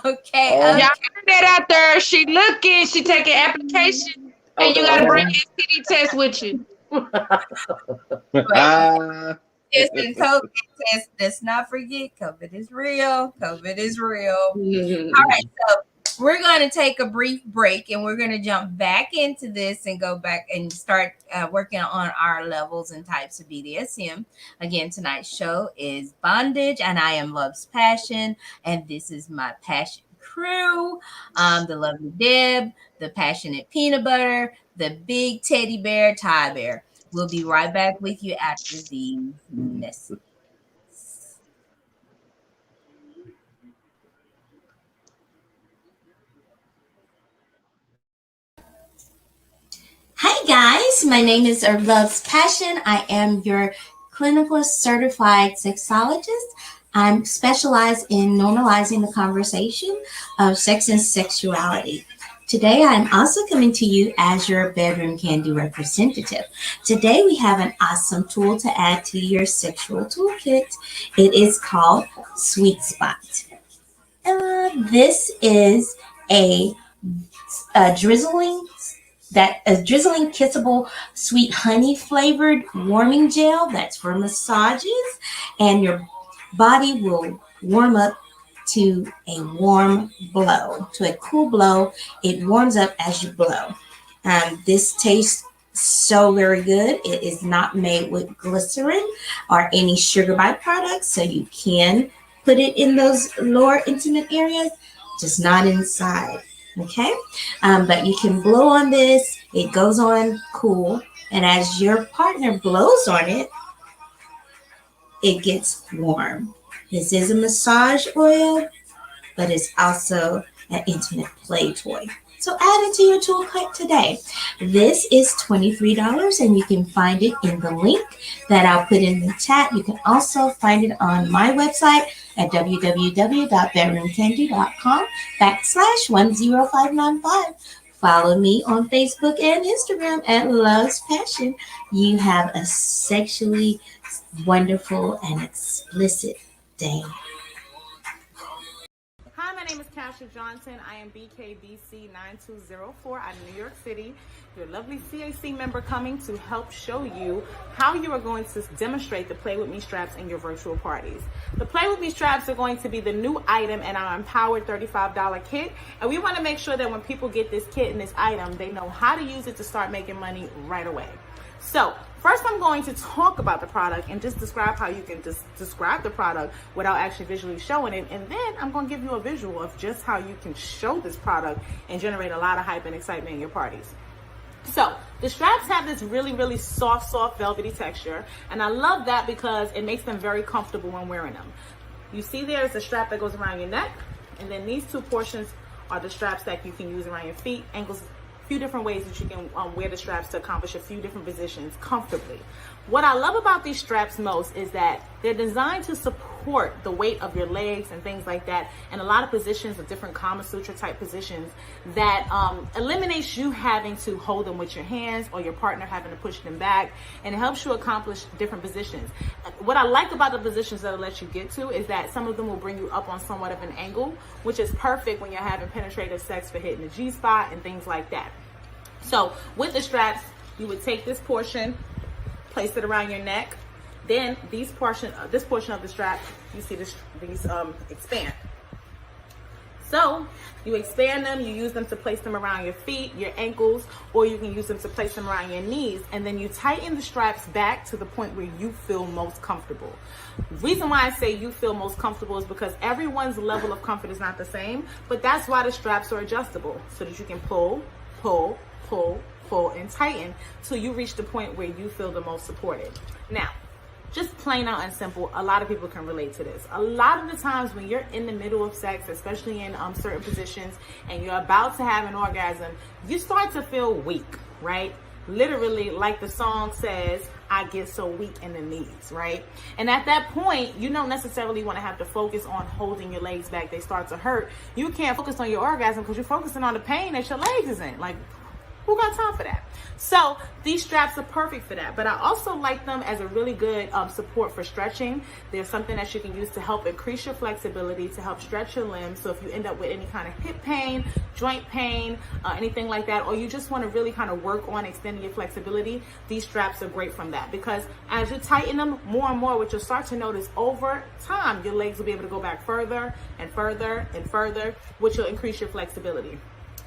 Okay. oh, Y'all Okay. heard that out there? She looking. She taking application, Oh and you got to no. bring oh. STD test with you. Right. Yes, and COVID test. Let's not forget, COVID is real. COVID is real. All right, so we're going to take a brief break and we're going to jump back into this and go back and start working on our levels and types of BDSM. Again, tonight's show is Bondage, and I am Love's Passion, and this is my passion crew. The lovely Deb, the passionate peanut butter, the big teddy bear, Tie Bear. We'll be right back with you after these messages. Hi guys, my name is Love's Passion. I am your clinical certified sexologist. I'm specialized in normalizing the conversation of sex and sexuality. Today, I'm also coming to you as your bedroom candy representative. Today, we have an awesome tool to add to your sexual toolkit. It is called Sweet Spot. This is a, a drizzling a drizzling kissable sweet honey flavored warming gel that's for massages, and your body will warm up to a warm blow, to a cool blow. It warms up as you blow. This tastes so very good. It is not made with glycerin or any sugar byproducts, so you can put it in those lower intimate areas, just not inside. Okay, but you can blow on this. It goes on cool, and as your partner blows on it, it gets warm. This is a massage oil, but it's also an intimate play toy. So add it to your toolkit today. This is $23 and you can find it in the link that I'll put in the chat. You can also find it on my website at www.bedroomcandy.com/10595. Follow me on Facebook and Instagram at Love's Passion. You have a sexually wonderful and explicit day. Hi, my name is Kasha Johnson. I am BKBC 9204 out of New York City. Your lovely CAC member coming to help show you how you are going to demonstrate the Play With Me straps in your virtual parties. The Play With Me straps are going to be the new item in our Empowered $35 kit. And we want to make sure that when people get this kit and this item, they know how to use it to start making money right away. So first I'm going to talk about the product and just describe how you can describe the product without actually visually showing it. And then I'm going to give you a visual of just how you can show this product and generate a lot of hype and excitement in your parties. So the straps have this really soft velvety texture. And I love that because it makes them very comfortable when wearing them. You see there's a strap that goes around your neck. And then these two portions are the straps that you can use around your feet, ankles, few different ways that you can wear the straps to accomplish a few different positions comfortably. What I love about these straps most is that they're designed to support the weight of your legs and things like that, and a lot of positions of different Kama Sutra type positions that eliminates you having to hold them with your hands or your partner having to push them back, and it helps you accomplish different positions. What I like about the positions that it'll let you get to is that some of them will bring you up on somewhat of an angle, which is perfect when you're having penetrative sex for hitting the G-spot and things like that. So with the straps, you would take this portion, place it around your neck. Then this portion of the strap, you see these expand. So you expand them, you use them to place them around your feet, your ankles, or you can use them to place them around your knees. And then you tighten the straps back to the point where you feel most comfortable. The reason why I say you feel most comfortable is because everyone's level of comfort is not the same, but that's why the straps are adjustable so that you can pull, and tighten till you reach the point where you feel the most supported. Now, just plain out and simple, a lot of people can relate to this. A lot of the times when you're in the middle of sex, especially in certain positions, and you're about to have an orgasm, you start to feel weak, right? Literally, like the song says, I get so weak in the knees, right? And at that point, you don't necessarily want to have to focus on holding your legs back. They start to hurt. You can't focus on your orgasm because you're focusing on the pain that your legs is in. Like, who got time for that? So these straps are perfect for that. But I also like them as a really good support for stretching. There's something that you can use to help increase your flexibility, to help stretch your limbs. So if you end up with any kind of hip pain, joint pain, anything like that, or you just want to really kind of work on extending your flexibility, these straps are great from that. Because as you tighten them more and more, what you'll start to notice over time, your legs will be able to go back further and further and further, which will increase your flexibility.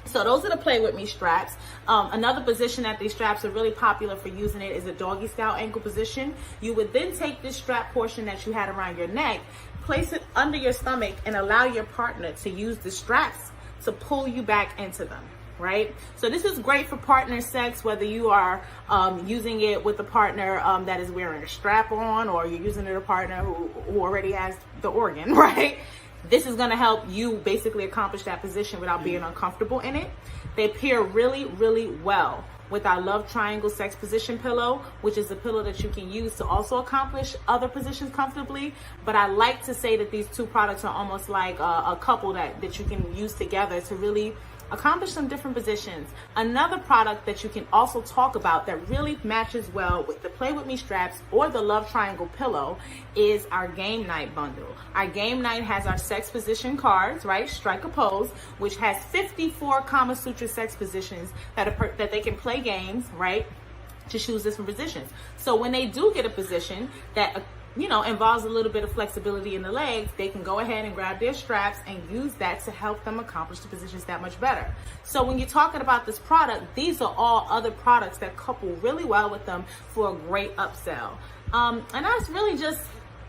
So those are the Play With Me straps. Another position that these straps are really popular for using it is a doggy style ankle position. You would then take this strap portion that you had around your neck, place it under your stomach, and allow your partner to use the straps to pull you back into them, right? So this is great for partner sex, whether you are using it with a partner that is wearing a strap on, or you're using it with a partner who already has the organ, right? This is going to help you basically accomplish that position without being uncomfortable in it. They pair really well with our Love Triangle Sex Position Pillow, which is a pillow that you can use to also accomplish other positions comfortably. But I like to say that these two products are almost like a couple that you can use together to really accomplish some different positions. Another product that you can also talk about that really matches well with the Play With Me straps or the Love Triangle pillow is our Game Night bundle. Our Game Night has our sex position cards, right? Strike a pose, which has 54 Kama Sutra sex positions that they can play games, right? To choose different positions. So when they do get a position that involves a little bit of flexibility in the legs, they can go ahead and grab their straps and use that to help them accomplish the positions that much better. So when you're talking about this product, these are all other products that couple really well with them for a great upsell. And that's really just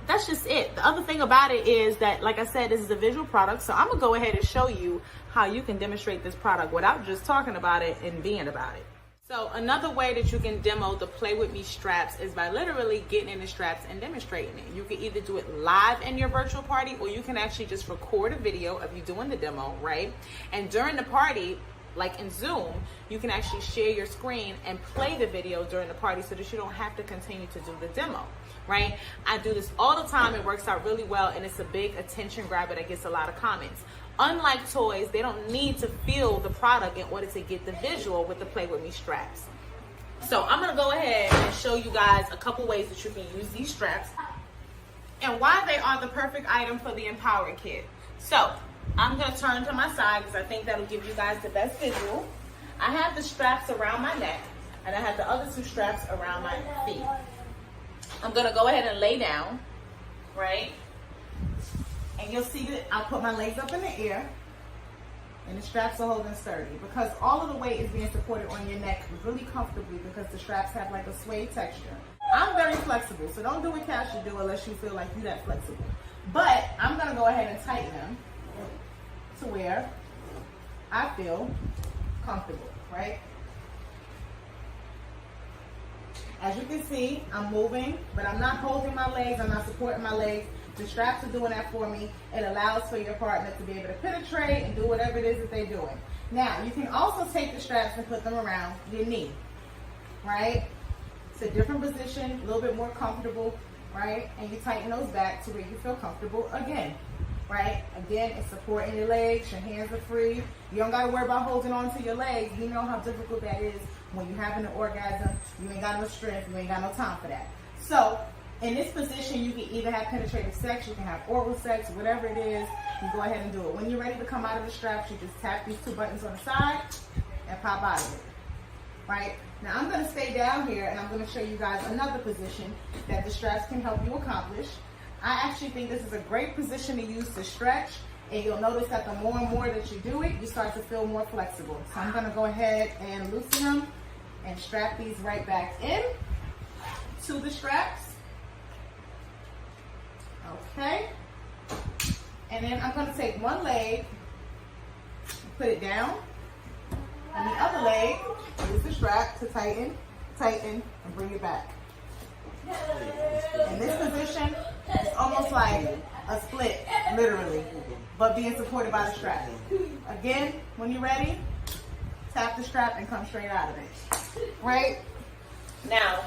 that's just it. The other thing about it is that, like I said, this is a visual product, so I'm gonna go ahead and show you how you can demonstrate this product without just talking about it and being about it. So another way that you can demo the Play With Me straps is by literally getting in the straps and demonstrating it. You can either do it live in your virtual party, or you can actually just record a video of you doing the demo, right? And during the party, like in Zoom, you can actually share your screen and play the video during the party so that you don't have to continue to do the demo, right? I do this all the time. It works out really well, and it's a big attention grabber that gets a lot of comments. Unlike toys, they don't need to feel the product in order to get the visual with the Play With Me straps. So I'm gonna go ahead and show you guys a couple ways that you can use these straps and why they are the perfect item for the Empower Kit. So I'm gonna turn to my side because I think that'll give you guys the best visual. I have the straps around my neck, and I have the other two straps around my feet. I'm gonna go ahead and lay down, right? And you'll see that I'll put my legs up in the air, and the straps are holding sturdy because all of the weight is being supported on your neck really comfortably because the straps have like a suede texture. I'm very flexible, so don't do what Cash should do unless you feel like you're that flexible. But I'm gonna go ahead and tighten them to where I feel comfortable, right? As you can see, I'm moving, but I'm not holding my legs, I'm not supporting my legs. The straps are doing that for me. It allows for your partner to be able to penetrate and do whatever it is that they're doing. Now, you can also take the straps and put them around your knee, right? It's a different position, a little bit more comfortable, right? And you tighten those back to where you feel comfortable again, right? Again, it's supporting your legs, your hands are free. You don't gotta worry about holding on to your legs. You know how difficult that is when you're having an orgasm. You ain't got no strength, you ain't got no time for that. So, in this position, you can either have penetrative sex, you can have oral sex, whatever it is, you go ahead and do it. When you're ready to come out of the straps, you just tap these two buttons on the side and pop out of it, right? Now I'm gonna stay down here and I'm gonna show you guys another position that the straps can help you accomplish. I actually think this is a great position to use to stretch, and you'll notice that the more and more that you do it, you start to feel more flexible. So I'm gonna go ahead and loosen them and strap these right back in to the straps. Okay, and then I'm going to take one leg, put it down, and the other leg, use the strap to tighten, and bring it back. In this position, it's almost like a split, literally, but being supported by the strap. Again, when you're ready, tap the strap and come straight out of it. Right? Now,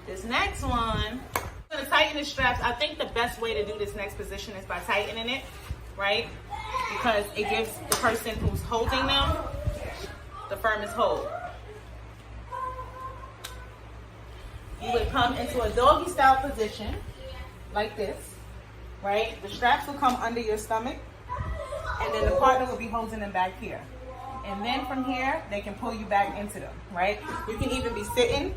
this next one, I'm gonna tighten the straps. I think the best way to do this next position is by tightening it, right? Because it gives the person who's holding them the firmest hold. You would come into a doggy style position like this, right? The straps will come under your stomach, and then the partner will be holding them back here. And then from here, they can pull you back into them, right? You can even be sitting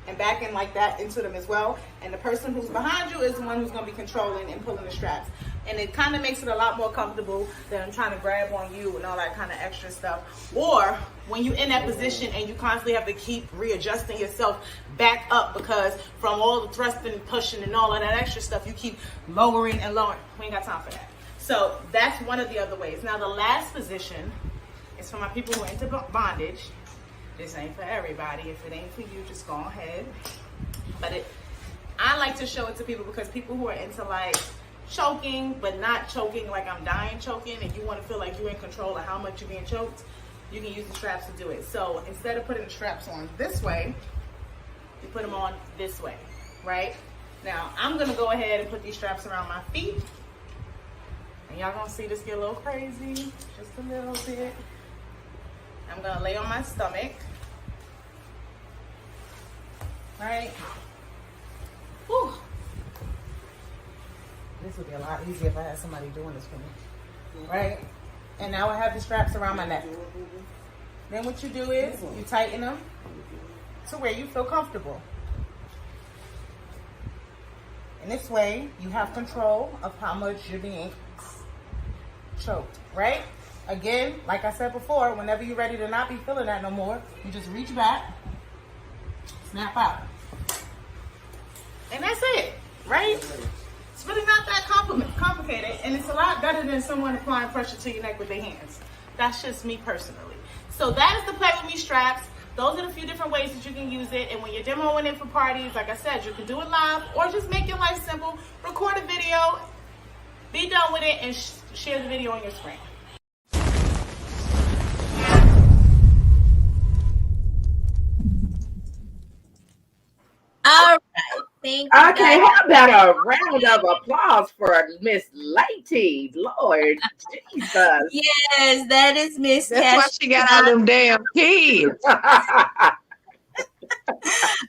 and backing like that into them as well. And the person who's behind you is the one who's going to be controlling and pulling the straps. And it kind of makes it a lot more comfortable than trying to grab on you and all that kind of extra stuff. Or when you're in that position and you constantly have to keep readjusting yourself back up because from all the thrusting and pushing and all of that extra stuff, you keep lowering and lowering. We ain't got time for that. So that's one of the other ways. Now the last position is for my people who are into bondage. This ain't for everybody. If it ain't for you, just go ahead. But I like to show it to people because people who are into like choking, but not choking like I'm dying choking, and you want to feel like you're in control of how much you're being choked, you can use the straps to do it. So instead of putting the straps on this way, you put them on this way, right? Now I'm gonna go ahead and put these straps around my feet, and y'all gonna see this get a little crazy, just a little bit. I'm gonna lay on my stomach, right? Whew. This would be a lot easier if I had somebody doing this for me, right? And now I have the straps around my neck. Then what you do is you tighten them to where you feel comfortable. And this way you have control of how much you're being choked, right? Again, like I said before, whenever you're ready to not be feeling that no more, you just reach back, snap out. And that's it, right? It's really not that complicated, and it's a lot better than someone applying pressure to your neck with their hands. That's just me personally. So that is the Play With Me straps. Those are the few different ways that you can use it. And when you're demoing it for parties, like I said, you can do it live or just make your life simple. Record a video, be done with it, and share the video on your screen. All right. Thank you. Okay, how about a round of applause for Miss Lady? Lord Jesus. Yes, that is Miss That's why Cash. she got all them damn kids. Look,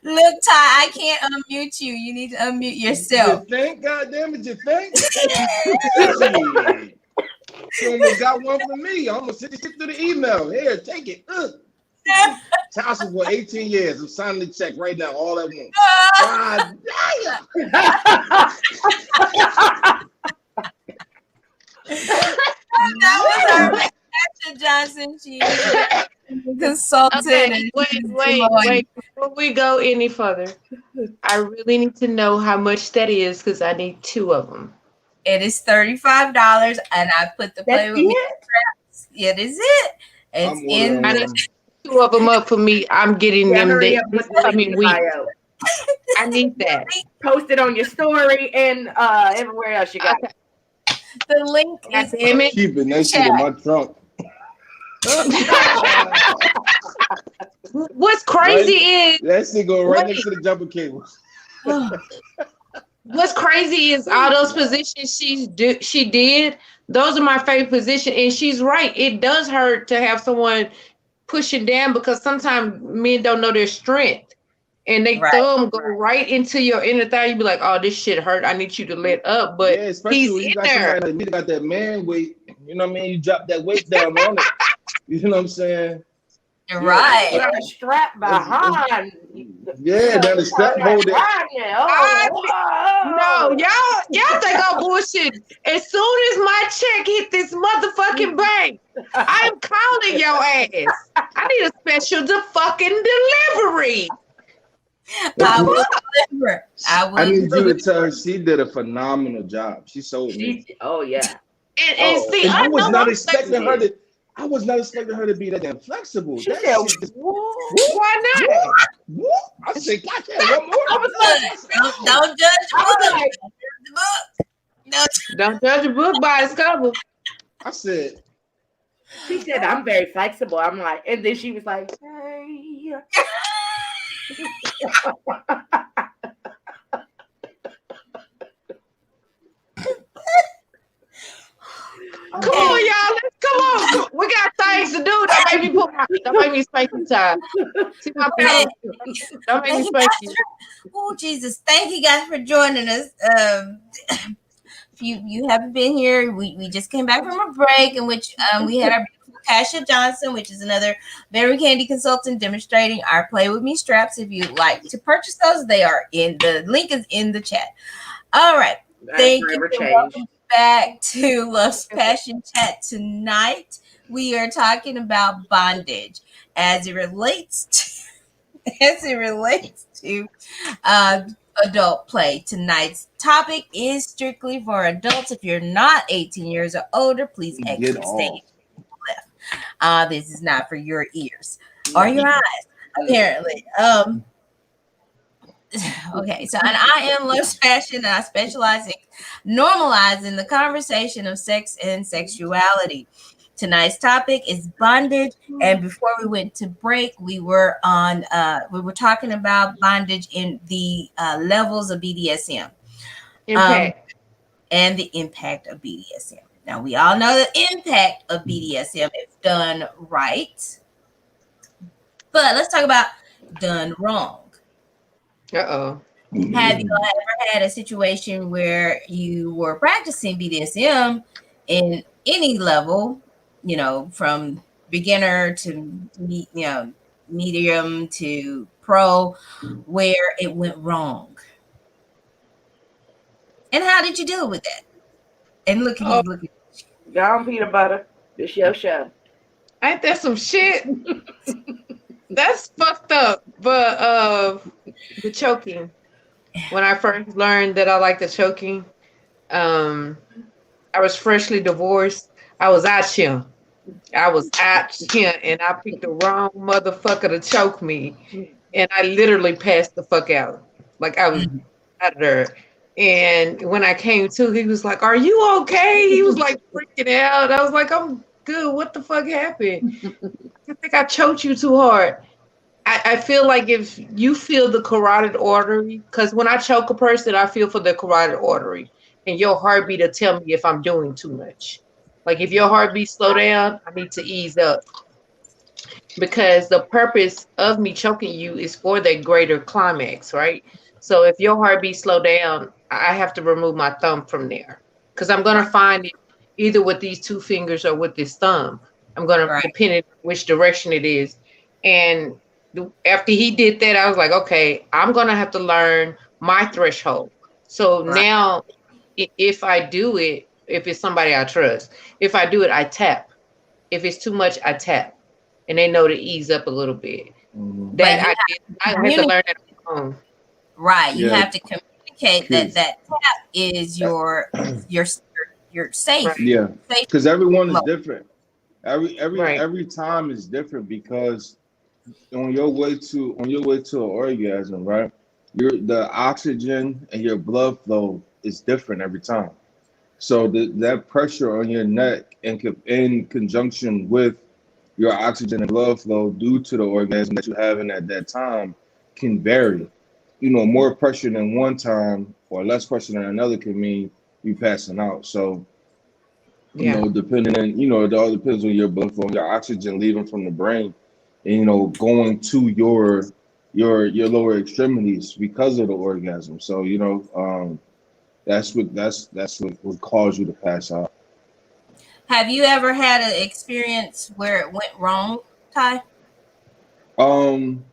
Ty, I can't unmute you. You need to unmute yourself. You think? God damn it, you think? Shit. She almost got one from me. I almost sent it through the email. Here, take it. Child support 18 years. I'm signing the check right now, all at once. God damn. That was our Asha Johnson. She is a consultant. Okay, wait. Before we go any further, I really need to know how much that is because I need 2 of them. It is $35, and I put the Play That's With Me it? straps. It is it. It's I'm in ordering I the. one. need 2 of them up for me. I'm getting Yeah, them hurry up, this put the link coming in the week. bio. I need that. Post it on your story and everywhere else you got. Okay. The link God is damn it. Keeping that shit in my trunk. What's crazy is That shit go right next to the jumper cable. what's crazy is all those positions she did. Those are my favorite positions, and she's right. It does hurt to have someone pushing down because sometimes men don't know their strength, and they Right. thumb go right into your inner thigh. You be like, "Oh, this shit hurt. I need you to let up." But Yeah, especially he's when you in got there. somebody that got that man weight. You know what I mean? You drop that weight down on it. You know what I'm saying? right. Put a strap behind. Yeah, that is strap hold it. No, y'all think I'm bullshit. As soon as my check hit this motherfucking bank, I'm calling your ass. I need a special fucking delivery. I will deliver. I need you to tell her she did a phenomenal job. She sold me. Oh yeah. And see, And I I was know not I'm expecting her flexible. to. I was not expecting her to be that damn flexible. She That said, shit just, Why not? whoop. I said, God damn, one more. I was like, Don't judge the I was book. like, Don't judge the book. No. Don't judge a book by its cover. I said, she said, I'm very flexible. I'm like, and then she was like, hey. Come on, y'all. Come on. We got things to do. Don't make me spank you, Ty. See my Hey. face? Don't make me spank you. Oh Jesus! Thank you guys for joining us. If you haven't been here, we just came back from a break in which we had our beautiful Kasha Johnson, which is another very candy consultant, demonstrating our Play With Me straps. If you'd like to purchase those, they are in the link is in the chat. All right, thank you. Welcome back to Love's Passion Chat. Tonight we are talking about bondage as it relates to adult play. Tonight's topic is strictly for adults. If you're not 18 years or older, please exit stage left. This is not for your ears or your eyes, apparently. Okay, so and I am Love's Passion, and I specialize in normalizing the conversation of sex and sexuality. Tonight's topic is bondage, and before we went to break, we were talking about bondage in the levels of BDSM, and the impact of BDSM. Now we all know the impact of BDSM if done right, but let's talk about done wrong. Uh-oh. Have you ever had a situation where you were practicing BDSM in any level, from beginner to medium to pro, where it went wrong? And how did you deal with that? And look at you. Gone peanut butter. This your show. Ain't that some shit? That's fucked up. But the choking. When I first learned that I like the choking, Um, I was freshly divorced. I was out here. I was out here, and I picked the wrong motherfucker to choke me, and I literally passed the fuck out. Like I was Mhm. out of there. And when I came to, he was like, "Are you okay?" He was like freaking out. I was like, "I'm good. What the fuck happened? I think I choked you too hard." I feel like if you feel the carotid artery, because when I choke a person, I feel for the carotid artery, and your heartbeat will tell me if I'm doing too much. Like if your heartbeat slow down, I need to ease up because the purpose of me choking you is for that greater climax, right? So if your heartbeat slow down, I have to remove my thumb from there because I'm gonna Right, find it either with these two fingers or with this thumb. I'm gonna right, depending on which direction it is. And after he did that, I was like, okay, I'm gonna have to learn my threshold. So right. now, if I do it, if it's somebody I trust, if I do it, I tap. If it's too much, I tap, and they know to ease up a little bit. Mhm. But That you I have did. to I had to communicate, learn that on my own. right? You Yeah, have to communicate that cause that tap is your your safe Right, yeah, safe cause everyone is mode. different. right, Every time is different because on your way to an orgasm, right? The oxygen and your blood flow is different every time. So that pressure on your neck in conjunction with your oxygen and blood flow due to the orgasm that you're having at that time can vary. You know, more pressure than one time or less pressure than another can mean you passing out. So, you yeah, know, depending on, you know, it all depends on your blood flow, your oxygen leaving from the brain and, you know, going to your lower extremities because of the orgasm. So, you know, that's what would cause you to pass out. Have you ever had an experience where it went wrong, Ty? Um,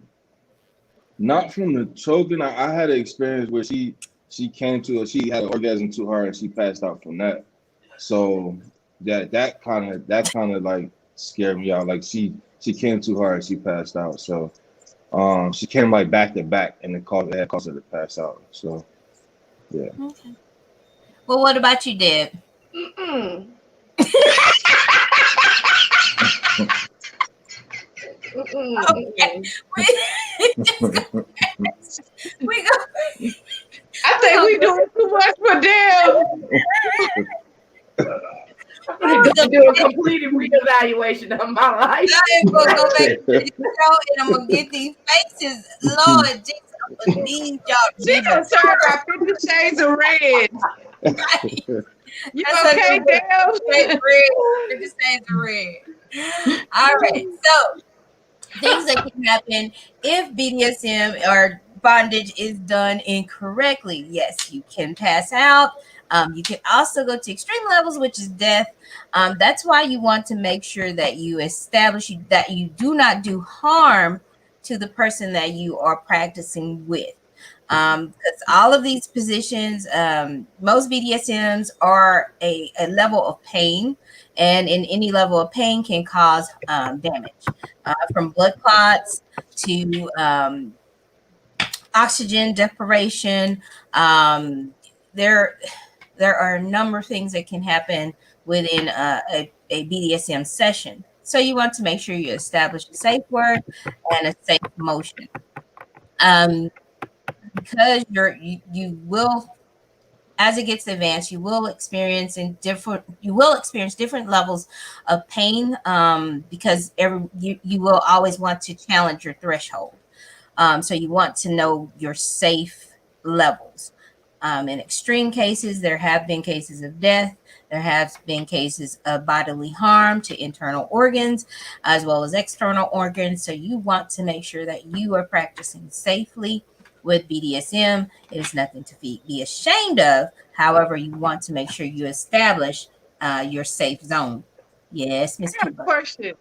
Not from the choking. I had an experience where she had an orgasm too hard and she passed out from that. So that kind of like scared me out. Like she came too hard and she passed out. So she came like back to back and it had caused her to pass out. So yeah. Okay. Well, what about you, Deb? Mm-mm. Mm-mm. Okay. Mm-mm. We go. I We think gonna we go. doing too much for them. I need We to gonna do a complete reevaluation of my life. I am gonna go back to the show and I'm gonna get these faces. Lord Jesus, I'm gonna need y'all to She be gonna turn mature. about 50 shades of red. Right? You That's what okay, I'm doing. Straight Dale? red. It just stays red. All right. So things that can happen if BDSM or bondage is done incorrectly. Yes, you can pass out. You can also go to extreme levels, which is death. That's why you want to make sure that you establish that you do not do harm to the person that you are practicing with. Because all of these positions, most BDSMs are a level of pain, and in any level of pain can cause damage, from blood clots to oxygen deprivation. Um, there, there are a number of things that can happen within a BDSM session. So you want to make sure you establish a safe word and a safe motion. Um, because you will, as it gets advanced, you will experience different levels of pain, because you will always want to challenge your threshold. So you want to know your safe levels. In extreme cases, there have been cases of death. There have been cases of bodily harm to internal organs as well as external organs. So you want to make sure that you are practicing safely with BDSM. It is nothing to be ashamed of. However, you want to make sure you establish your safe zone. Yes, Miss I got a Peanut. question.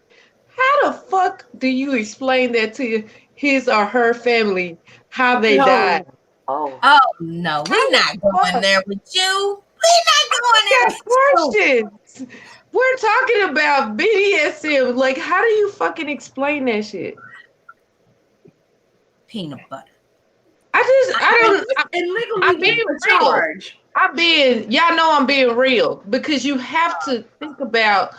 How the fuck do you explain that to his or her family how they died? No. Oh. Oh no, How we're the not going fuck? there with you. We're not going there I with got you. questions. We're talking about BDSM. Like, how do you fucking explain that shit? Peanut butter. I I don't. And legally, I'm being what's the real. charge? Y'all know I'm being real because you have to think about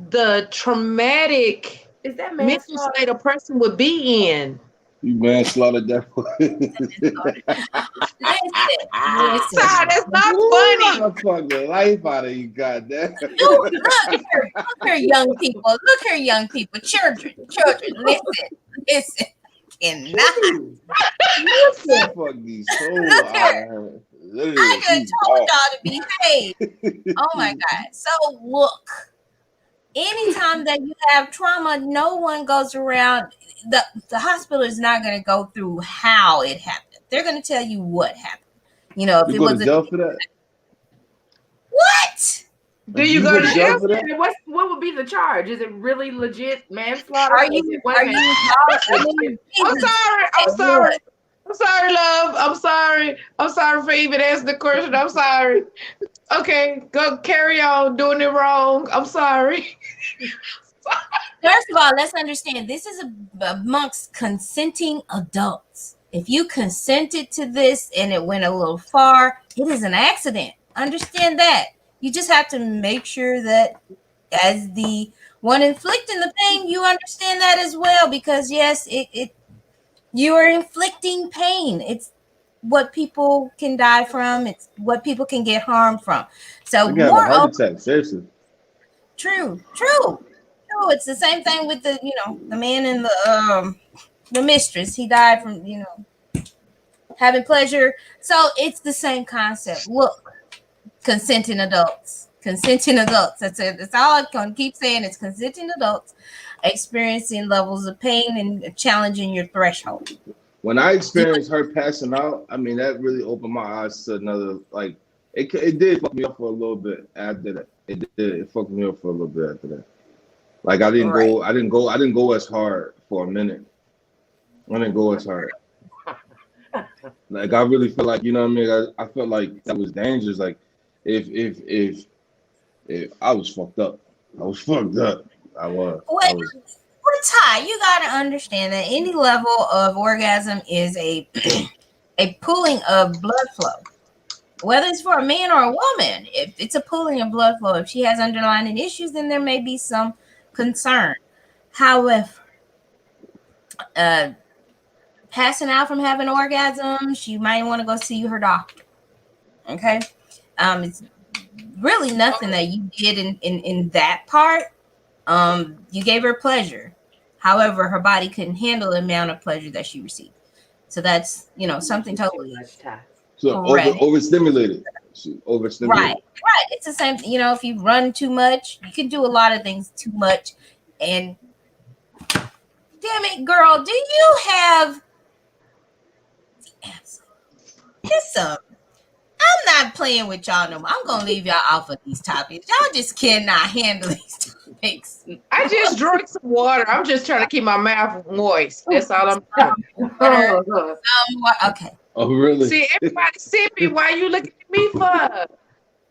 the traumatic Is that mental manslaughter? state a person would be in. You manslaughter that. Listen, listen. Sorry, that's not Ooh, funny. I fuck the life out of you, goddamn. Look here, young people. Look here, young people. Children. Listen, listen. Cannot Ooh, listen. fuck these soul Look out here. of her. I Literally, just she's told off. y'all to behave. Oh my God. So look, anytime that you have trauma, no one goes around. The hospital is not going to go through how it happened. They're going to tell you what happened. If You it go to was a jail for that? what? Do Do you you go go to to jail? jail for that? And what would be the charge? Is it really legit manslaughter? Are If you? it Are wasn't, you? I mean, I'm Jesus. sorry. I'm sorry. What? I'm sorry, love. I'm sorry. I'm sorry for even asking the question. I'm sorry. Okay, go carry on doing it wrong. I'm sorry. First of all, let's understand this is amongst consenting adults. If you consented to this and it went a little far, it is an accident. Understand that. You just have to make sure that as the one inflicting the pain, you understand that as well. Because yes, it you are inflicting pain. It's what people can die from. It's what people can get harmed from. So I can have a heart moreover, attack. Seriously. true. It's the same thing with the man and the mistress. He died from having pleasure. So it's the same concept. Look, consenting adults. That's it. That's all I'm gonna keep saying. It's consenting adults experiencing levels of pain and challenging your threshold. When I experienced her passing out, I mean that really opened my eyes to another. Like it did fuck me up for a little bit after that. It did. It fucked me up for a little bit after that. Like I didn't Right. go. I didn't go. I didn't go as hard for a minute. I didn't go as hard. Like I really feel like what I mean. I felt like that was dangerous. Like if if if if I was fucked up, I was fucked up. I was. I Well, was. Ty, you gotta understand that any level of orgasm is a a pooling of blood flow. Whether it's for a man or a woman, if it's a pooling of blood flow, if she has underlying issues, then there may be some concern. However, uh, passing out from having orgasms, she might want to go see her doctor. Okay, it's really nothing that you did in that part. You gave her pleasure. However, her body couldn't handle the amount of pleasure that she received. So that's something too totally much time. So correct. overstimulated. She Right, overstimulated. right. It's the same. If you run too much, you can do a lot of things too much. And damn it, girl, do you have the answer? Just some. I'm not playing with y'all no more. I'm gonna leave y'all off of these topics. Y'all just cannot handle these topics. I just drank some water. I'm just trying to keep my mouth moist. That's all I'm doing. Water, okay. Oh really? See, everybody sipping. Why you looking at me for?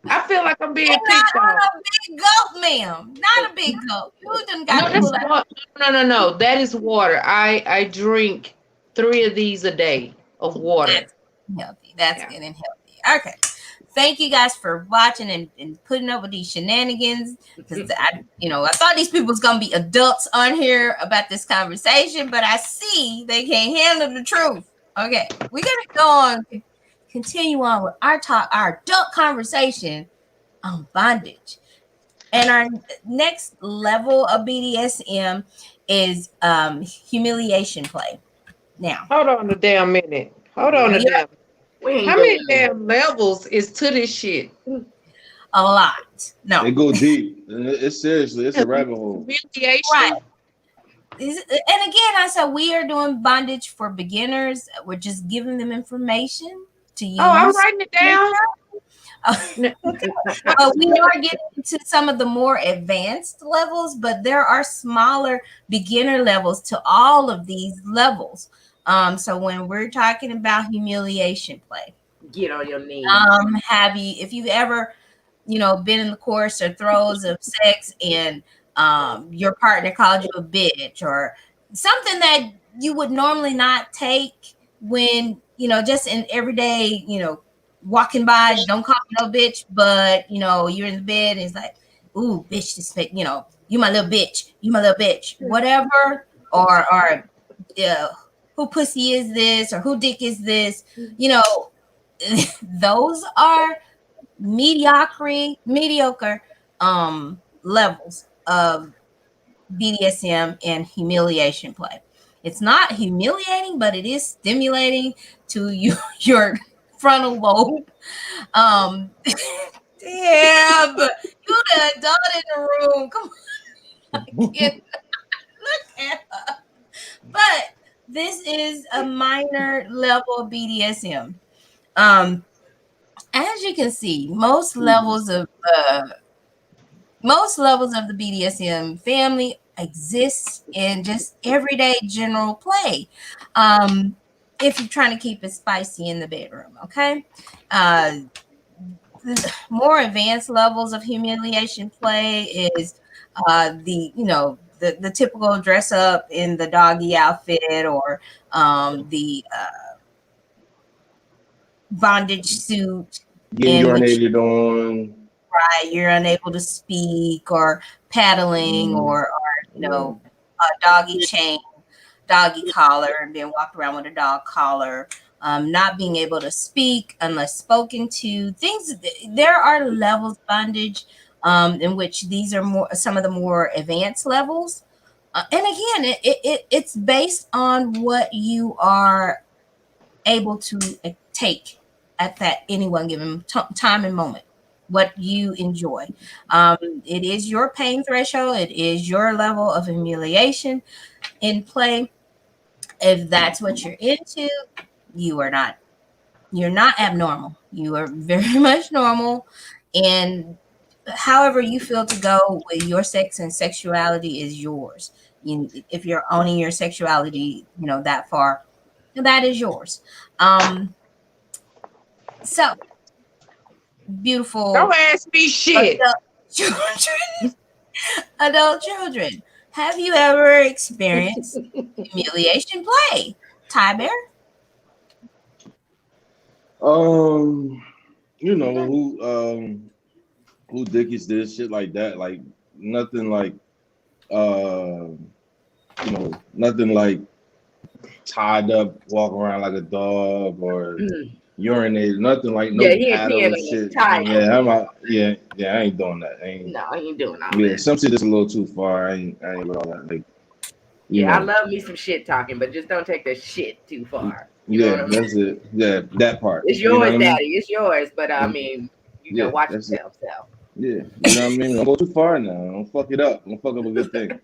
I feel like I'm being And picked not on. a big gulp, ma'am. Not a big gulp. You done got No, to that's pull out what. No. That is water. I drink 3 of these a day of water. that's healthy. That's Yeah. good and healthy. Okay. Thank you guys for watching and putting up with these shenanigans. Because I thought these people was gonna be adults on here about this conversation, but I see they can't handle the truth. Okay, we're gonna go on, continue on with our adult conversation on bondage. And our next level of BDSM is humiliation play. Now, Hold on a damn minute. Hold on a yeah, damn. We ain't How going many there. damn levels is to this shit? a lot. No, It go deep. It's seriously. It's a rabbit hole. right. Humiliation. And again, I said we are doing bondage for beginners. We're just giving them information to Oh, I'm use. writing it down. We are getting into some of the more advanced levels, but there are smaller beginner levels to all of these levels. So when we're talking about humiliation play, Get on your knees. if you've ever, been in the course or throes of sex and your partner called you a bitch or something that you would normally not take, when, just in everyday, walking by, don't call me no bitch, but you're in the bed and it's like, ooh, bitch, this, you my little bitch, you my little bitch, whatever, or yeah, who pussy is this, or who dick is this, you know, those are mediocre levels of BDSM and humiliation play. It's not humiliating, but it is stimulating to your frontal lobe. Um, damn, you the adult in the room. Come on, I can't look at her. But this is a minor level of BDSM. Um, as you can see, most levels of the BDSM family exists in just everyday general play. Um, if you're trying to keep it spicy in the bedroom, okay? Uh, the more advanced levels of humiliation play is the typical dress up in the doggy outfit, or the bondage suit Getting in which urinated on. you're unable to speak, or paddling, Mm, or yeah. a doggy chain, doggy collar, and being walked around with a dog collar, not being able to speak unless spoken to. There are levels of bondage, in which these are some of the more advanced levels. And again, it's based on what you are able to take at that any one given time and moment, what you enjoy. It is your pain threshold, it is your level of humiliation in play. If that's what you're into, you are not you're not abnormal, you are very much normal. And however you feel to go with your sex and sexuality is yours. If you're owning your sexuality, that far, that is yours. So, Don't beautiful ask me shit. adult children, adult children, have you ever experienced humiliation play? Ty Bear? Um, who dick is this? Shit like that. Like nothing like uh nothing like tied up, walking around like a dog or urinate. Nothing like Yeah, no he ain't peeing paddle on shit. the tile. Yeah, I ain't doing that. No, he ain't doing all Yeah, that. some shit is a little too far. I ain't with all that. Like, you Yeah, I know, love me some shit talking, but just don't take the shit too far. You know what yeah, I that's mean? it. Yeah, that part. It's You know yours, what I mean? daddy. It's yours. But I Mm, mean, yeah, watch that's it. yourself, so. Yeah, you know what I mean? Don't go too far now. Don't fuck it up. Don't fuck up a good thing.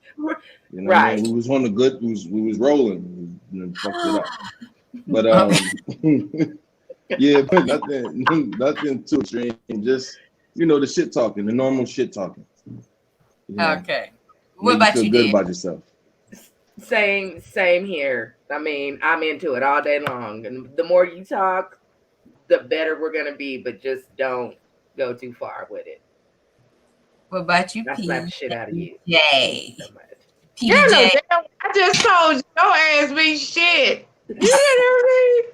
You know what I Right. mean? We was on the good. We was rolling. We fucked it up. But yeah, but nothing, nothing too extreme. Just the shit talking, the normal shit talking. Okay. What Make you about feel you, good Dan? about yourself. Same here. I mean, I'm into it all day long. And the more you talk, the better we're gonna be, but just don't go too far with it. What about you, I slap the shit out of you. Thank you PJ? so much. You know PBJ? damn. I just told you. Don't ask me shit. You know what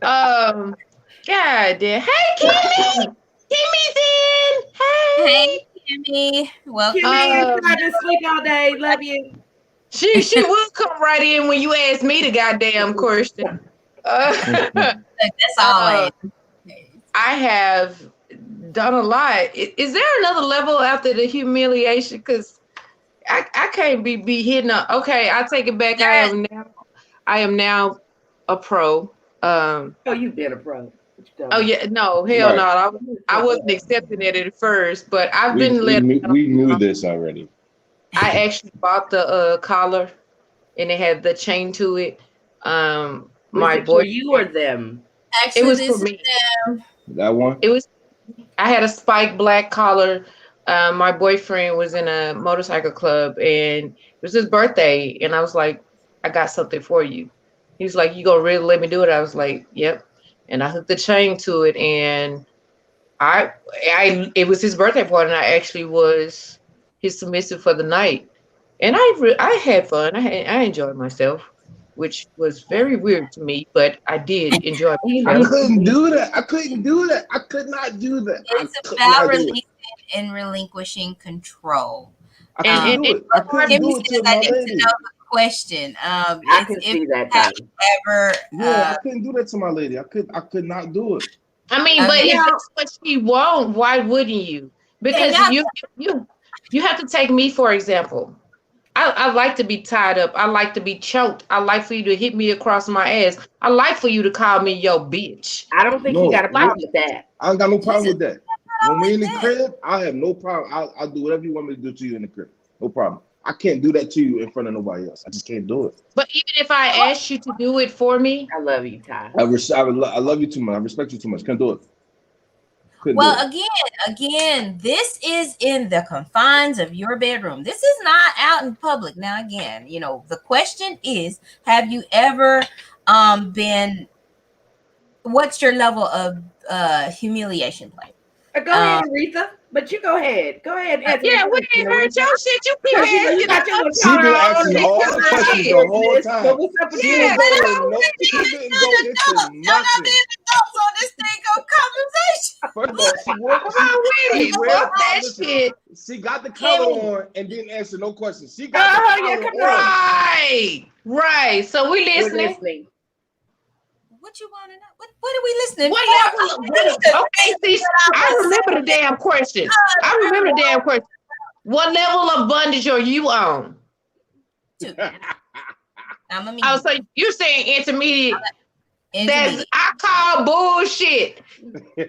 I mean? God damn. Hey, Kimmy. Kimmy's in. Hey, Hey. Kimmy. Welcome Kimmy, to you Um, tried to sleep all day. Love you. she will come right in when you ask me the goddamn question. Uh, That's uh, always. I have done a lot. Is there another level after the humiliation? Because I can't be hitting up. Okay, I take it back. There, I am now a pro. Oh, you've been a pro. What you Oh talking yeah, no, hell no. Right. I about? wasn't accepting it at first, but I've We been we let. knew we knew this already. I actually bought the collar, and it had the chain to it. Was My it for boy, you or them? it actually, was for this is me. them. That one. It was. I had a spike black collar. My boyfriend was in a motorcycle club, and it was his birthday, and I was like, "I got something for you." He was like, "You gonna really let me do it?" I was like, "Yep." And I hooked the chain to it, and I, it was his birthday party, and I actually was his submissive for the night, and I had fun. I enjoyed myself. which was very weird to me, but I did enjoy He I it. needs to couldn't be. do that. I couldn't do that. I could not do that. I It's could about not do it. releasing and relinquishing control. I And, couldn't Um, and, do and it. I couldn't Kimmy do it says to I my need to know lady. the question. I It's can if see that, have Ty. you ever Yeah, I couldn't do that to my lady. I could not do it. I mean, but okay. if Now, that's what she want, why wouldn't you? Can Because y'all you you have to take me for example. I like to be tied up. I like to be choked. I like for you to hit me across my ass. I like for you to call me yo bitch. I don't think he got No, a Like, problem with that. I ain't got no problem Jesus with that. all When we like in the that? crib, I have no problem. I'll do whatever you want me to do to you in the crib. No problem. I can't do that to you in front of nobody else. I just can't do it. but even if I asked you to do it for me, I love you, Ty. I love you too much. I respect you too much. Can't do it. Couldn't do Well, it. again, this is in the confines of your bedroom. This is not out in public. Now, again, the question is, have you ever been what's your level of humiliation play? Go Um, ahead, Aretha. But you go ahead. Go ahead and answer yeah, that we question, ain't heard Aretha. your shit. You keep Because you asking got your little She talk been on asking all all your the the questions shit. the whole business. But time. what's up with She you didn't Yeah. and go Boo? in no. She didn't go into nothing. on this thing of conversation. First of all, she Come wore on with she it. wore the Fuck collar. that Listen, shit. she got the collar Kimmy, on and didn't answer no questions. She got the Oh, yeah, collar come on. on. Right. Right. So we We're listening. listening. what you want to know? What are we listening What for? level? Okay, see, I remember the damn question. I remember the damn question. What level of bondage are you on? I'm a Oh, medium, so you're saying intermediate. That's intermediate. I call bullshit.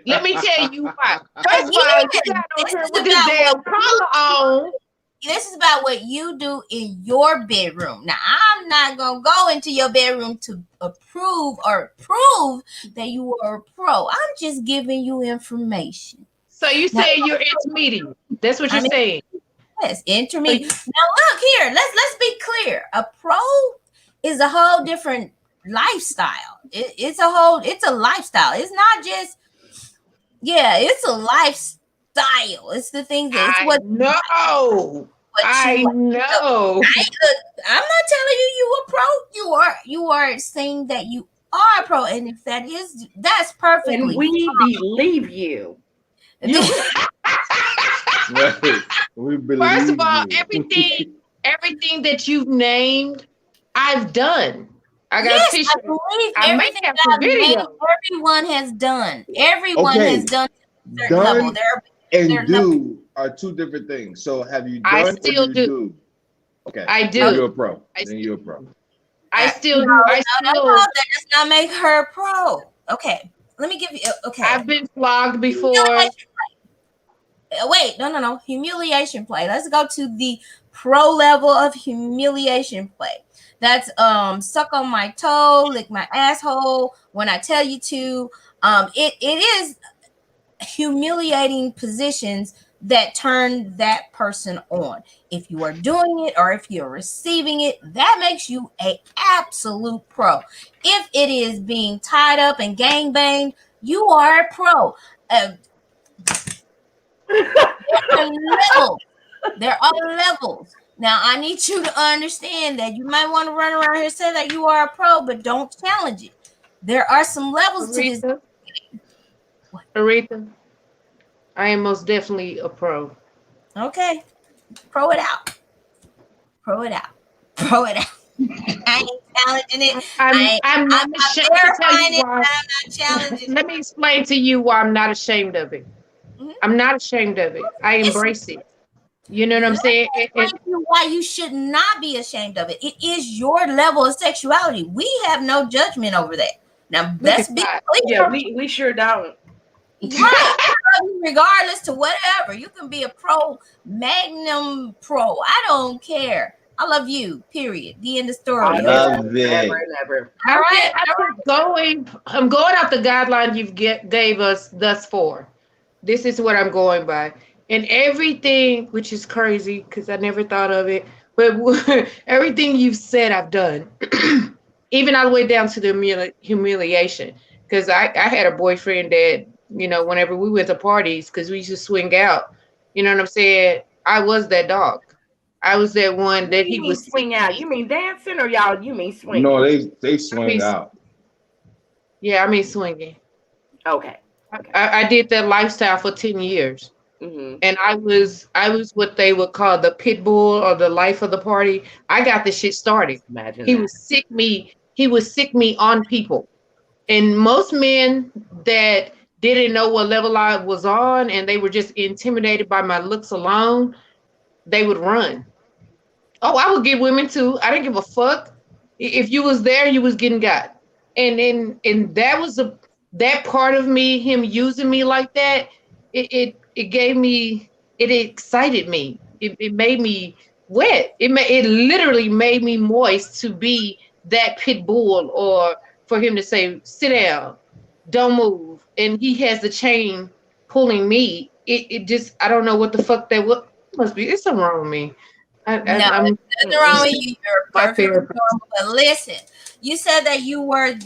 Let me tell you why. First of all, you Again, got on this here is with this about what damn collar on. this is about what you do in your bedroom. Now, I'm not gonna go into your bedroom to approve or prove that you are a pro. I'm just giving you information. So you Now, say you're intermediate. That's what you're I mean, saying. yes, So intermediate. Now, look here. Let's be clear. A pro is a whole different lifestyle. It's a lifestyle. It's not just it's a lifestyle. It's the things that it's I know. what you I like. So, know. look, I'm not telling you a pro. You are saying that you are a pro, and if that's And perfectly we believe you. fine. Right. We First of believe all, you. everything that you've named, I've done. I got Yes, I pictures. believe I may everything have that some I've named, video. everyone has done. Everyone has Okay, done to a certain level. done and There are levels. do are two different things. So have you I done or do still you do. do? Okay, I then Okay. do. you're a pro. I Then still you're a pro. do. I No, still do. no, I no. still. That does not make her a pro. Okay. Let me give you. Okay. I've been flogged before. Humiliation. Wait. No, no, no. Humiliation play. Let's go to the pro level of humiliation play. That's suck on my toe, lick my asshole when I tell you to. It is humiliating positions that turn that person on. If you are doing it or if you're receiving it, that makes you a absolute pro. If it is being tied up and gang banged, you are a pro. There are levels. There are levels. Now I need you to understand that you might want to run around here and say that you are a pro, but don't challenge it. There are some levels to this. Aretha, Aretha, I am most definitely a pro. Okay, pro it out. Pro it out. Pro it out. I ain't challenging it. I'm I'm not not ashamed to tell you verifying it, why. but I'm not challenging it. Let me explain to you why I'm not ashamed of it. Mhm. I'm not ashamed of it. I It's, embrace it. You know what let I'm me saying? explain to you why you should not be ashamed of it. It is your level of sexuality. We have no judgment over that. Now Look let's at be God. Yeah, clear. we sure don't. Right. Regardless to whatever. You can be a pro, magnum pro. I don't care. I love you. Period. The end of All story. day Okay. Love long, forever it. and ever. All right. I'm just going. I'm going off the guideline gave us thus far. This is what I'm going by, and everything, which is crazy because I never thought of it, but everything you've said, I've done, even all the way down to the humiliation. Because I had a boyfriend that whenever we went to parties, because we used to swing out, you know what I'm saying. I was that dog. I was that one What that do you he mean was sick. swing out? You mean dancing or y'all? You mean No, swinging? they I mean, swing out. yeah, I mean swinging. Okay. Okay. I did that lifestyle for 10 years, Mhm. and I was what they would call the pit bull or the life of the party. I got the shit started. Imagine He that. would sick me. He would sick me on people, and most men that didn't know what level I was on, and they were just intimidated by my looks alone, they would run. Oh, I would get women too. I didn't give a fuck. If you was there, you was getting got. And that was that part of me, him using me like that, it gave me, it excited me. It made me wet. It literally made me moist to be that pit bull, or for him to say, sit down, don't move. And he has the chain pulling me. It just, I don't know what the fuck that was. Must be, it's something wrong with me. No, I'm nothing wrong Mm-mm. with you. You're my perfectly therapist. normal. But listen, you said that Pit you were bull.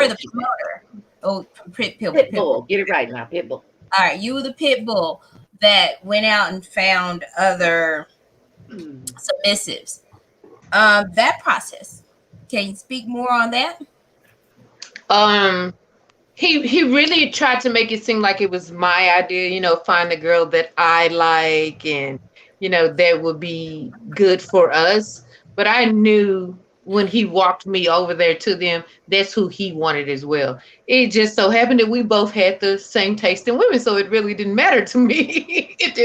the She said promoter. Oh, pit pit bull. bull. Get it right now. Pit bull. All right, you were the pit bull that went out and found other submissives. That process. Can you speak more on that? Um, he really tried to make it seem like it was my idea, find a girl that I like, and that would be good for us. But I knew when he walked me over there to them, that's who he wanted as well. It just so happened that we both had the same taste in women, so it really didn't matter to me. It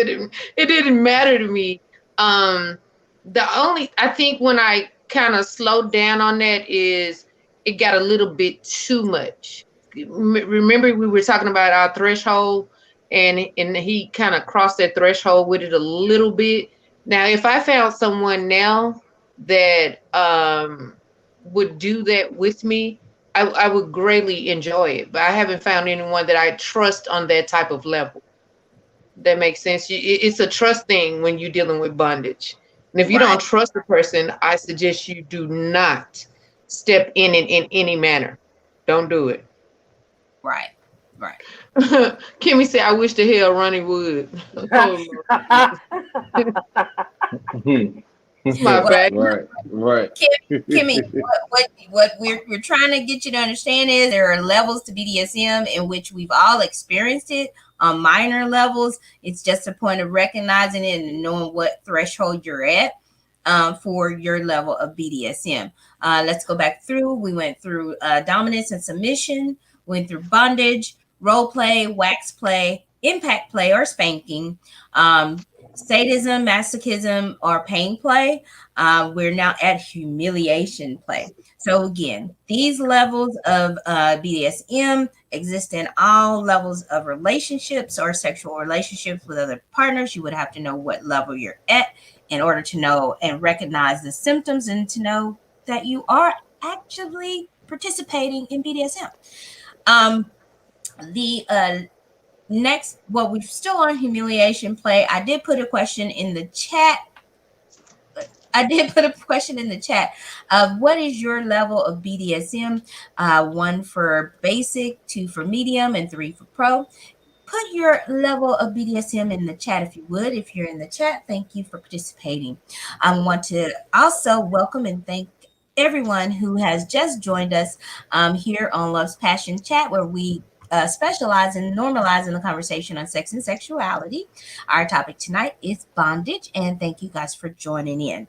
didn't matter to me. Um, the only, I think, when I kind of slowed down on that is it got a little bit too much. Remember, we were talking about our threshold, and he kind of crossed that threshold with it a little bit. Now, if I found someone now that would do that with me, I would greatly enjoy it. But I haven't found anyone that I trust on that type of level. That makes sense. It's a trust thing when you're dealing with bondage. And if you Right, don't trust the person, I suggest you do not step in any manner. Don't do it. right, right. Kimmy said, I wish the hell Ronnie would. Oh, Lord. It's my Well, back. Right, right. Kim, Kimmy, what we're trying to get you to understand is there are levels to BDSM in which we've all experienced it on minor levels. It's just a point of recognizing it and knowing what threshold you're at for your level of BDSM. Let's go back through. We went through dominance and submission, went through bondage, role play, wax play, impact play, or spanking, sadism, masochism, or pain play. We're now at humiliation play. So again, these levels of BDSM exist in all levels of relationships or sexual relationships with other partners. You would have to know what level you're at in order to know and recognize the symptoms and to know that you are actively participating in BDSM. Um, the next, well, we're still on humiliation play. I did put a question in the chat. Of what is your level of BDSM? One for basic, two for medium, and three for pro. Put your level of BDSM in the chat if you would. If you're in the chat, thank you for participating. I want to also welcome and thank everyone who has just joined us here on Love's Passion Chat, where we specialize in normalizing the conversation on sex and sexuality. Our topic tonight is bondage, and thank you guys for joining in.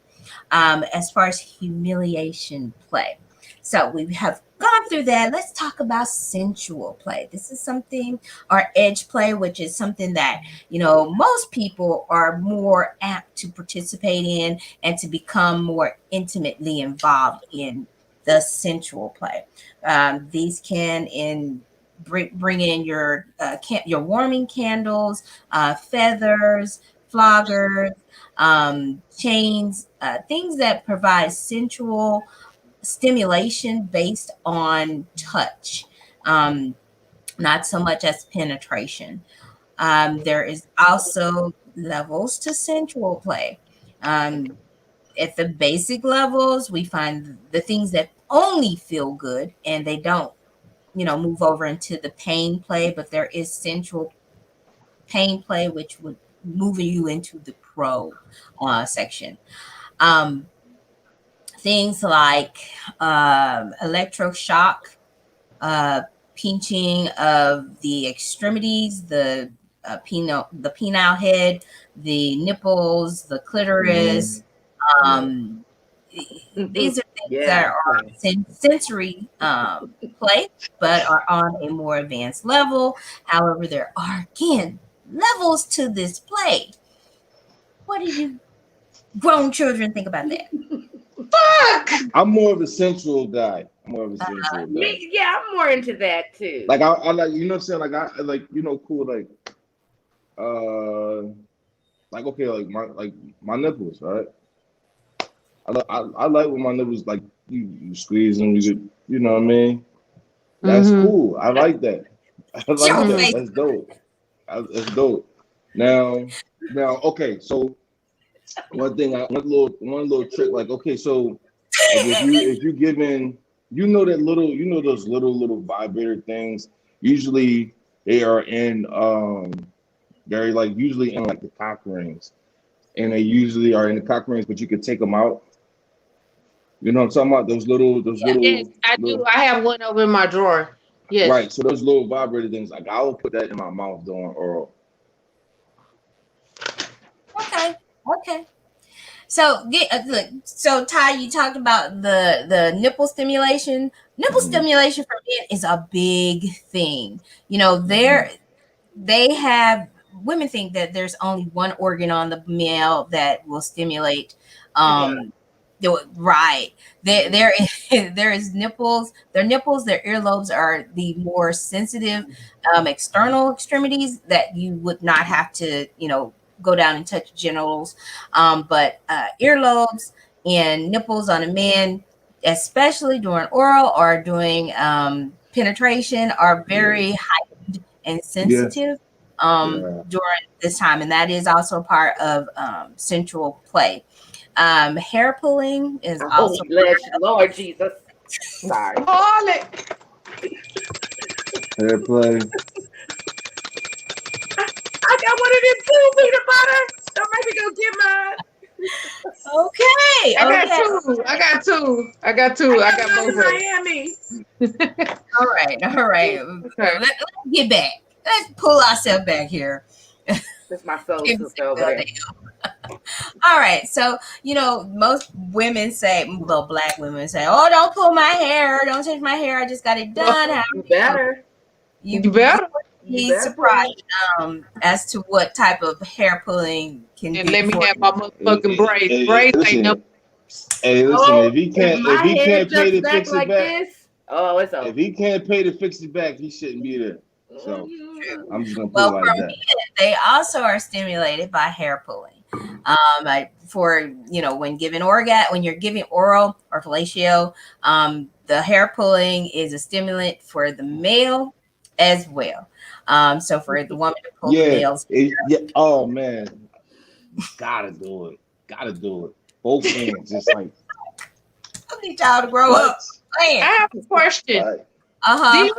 As far as humiliation play, so we have gone through that. Let's talk about sensual play. This is something, or edge play, which is something that, most people are more apt to participate in and to become more intimately involved in the sensual play. These can bring in your warming candles, feathers, floggers, chains, things that provide sensual stimulation based on touch, um, not so much as penetration. There is also levels to sensual play. Um, at the basic levels, we find the things that only feel good and they don't, move over into the pain play, but there is sensual pain play, which would move you into the micro section. Um, Things like electroshock, uh, pinching of the extremities, the penile head, the nipples, the Mm-hmm. clitoris. Yeah. Um, these are things that Yeah, are okay. sensory play, but are on a more advanced level. However, there are again levels to this play. What do you grown children think about that? Fuck. I'm more of a sensual guy. I'm more of a sensual guy. Me, yeah, I'm more into that too. Like I like, you know what I'm saying? Like I like, you know, cool, uh like okay, like my nipples, right? I like when my nipples like you squeeze them, you know what I mean? That's Mm-hmm. cool. I like that. I like Show that. Mm-hmm. face. That's dope. That's dope. Now, okay. So one little trick. Like, okay, so like if you giving, you know those little vibrator things. Usually they are in very like usually in like the cock rings, and they usually are in the cock rings, but you can take them out. You know what I'm talking about? Those Yes, I do. little. I have one over in my drawer. Yes. Right. So those little vibrator things, like I will put that in my mouth doing oral. Okay. Okay. So get look. So Ty, you talked about the nipple stimulation. Nipple Hmm. stimulation for men is a big thing. You know, Hmm. they have women think that there's only one organ on the male that will stimulate. Yeah. Right. There there is nipples. Their nipples, their earlobes are the more sensitive external extremities that you would not have to, go down and touch genitals. But earlobes and nipples on a man, especially during oral or doing penetration, are Yeah. very heightened and Yeah. sensitive Yeah. during this time. And that is also part of sensual play. Hair pulling is Oh, also Lord Jesus. Sorry. Harley. Hair play. I got one of them too, peanut butter. Don't make me go get mine. okay. I got Okay. two. I got two. I got I two. I got got mine both in of Miami. them. All right. All right. Okay. Let's get back. Let's pull ourselves back here. That's my soul Give me sister some over there. All right. So, most women say, well, black women say, oh, don't pull my hair. Don't touch my hair. I just got it done. However, You better. You you better. You be better pull it. surprised as to what type of hair pulling can And do let me for have you. my motherfucking braids. Braids ain't no. Listen. Hey, listen. Oh, if If my he head can't pay jumps to back fix it like back, this, oh, it's if over. he can't pay to fix it back, he shouldn't be there. So Mhm. I'm just gonna put it Well, like for that. men, they also are stimulated by hair pulling. When giving when you're giving oral or fellatio, the hair pulling is a stimulant for the male as well. So for the woman to pull the Yeah. male's, Yeah. Oh man, gotta do it. Gotta do it. Both ends. Just like I need y'all to grow what? up. Man, I have a question. Like uh Do huh.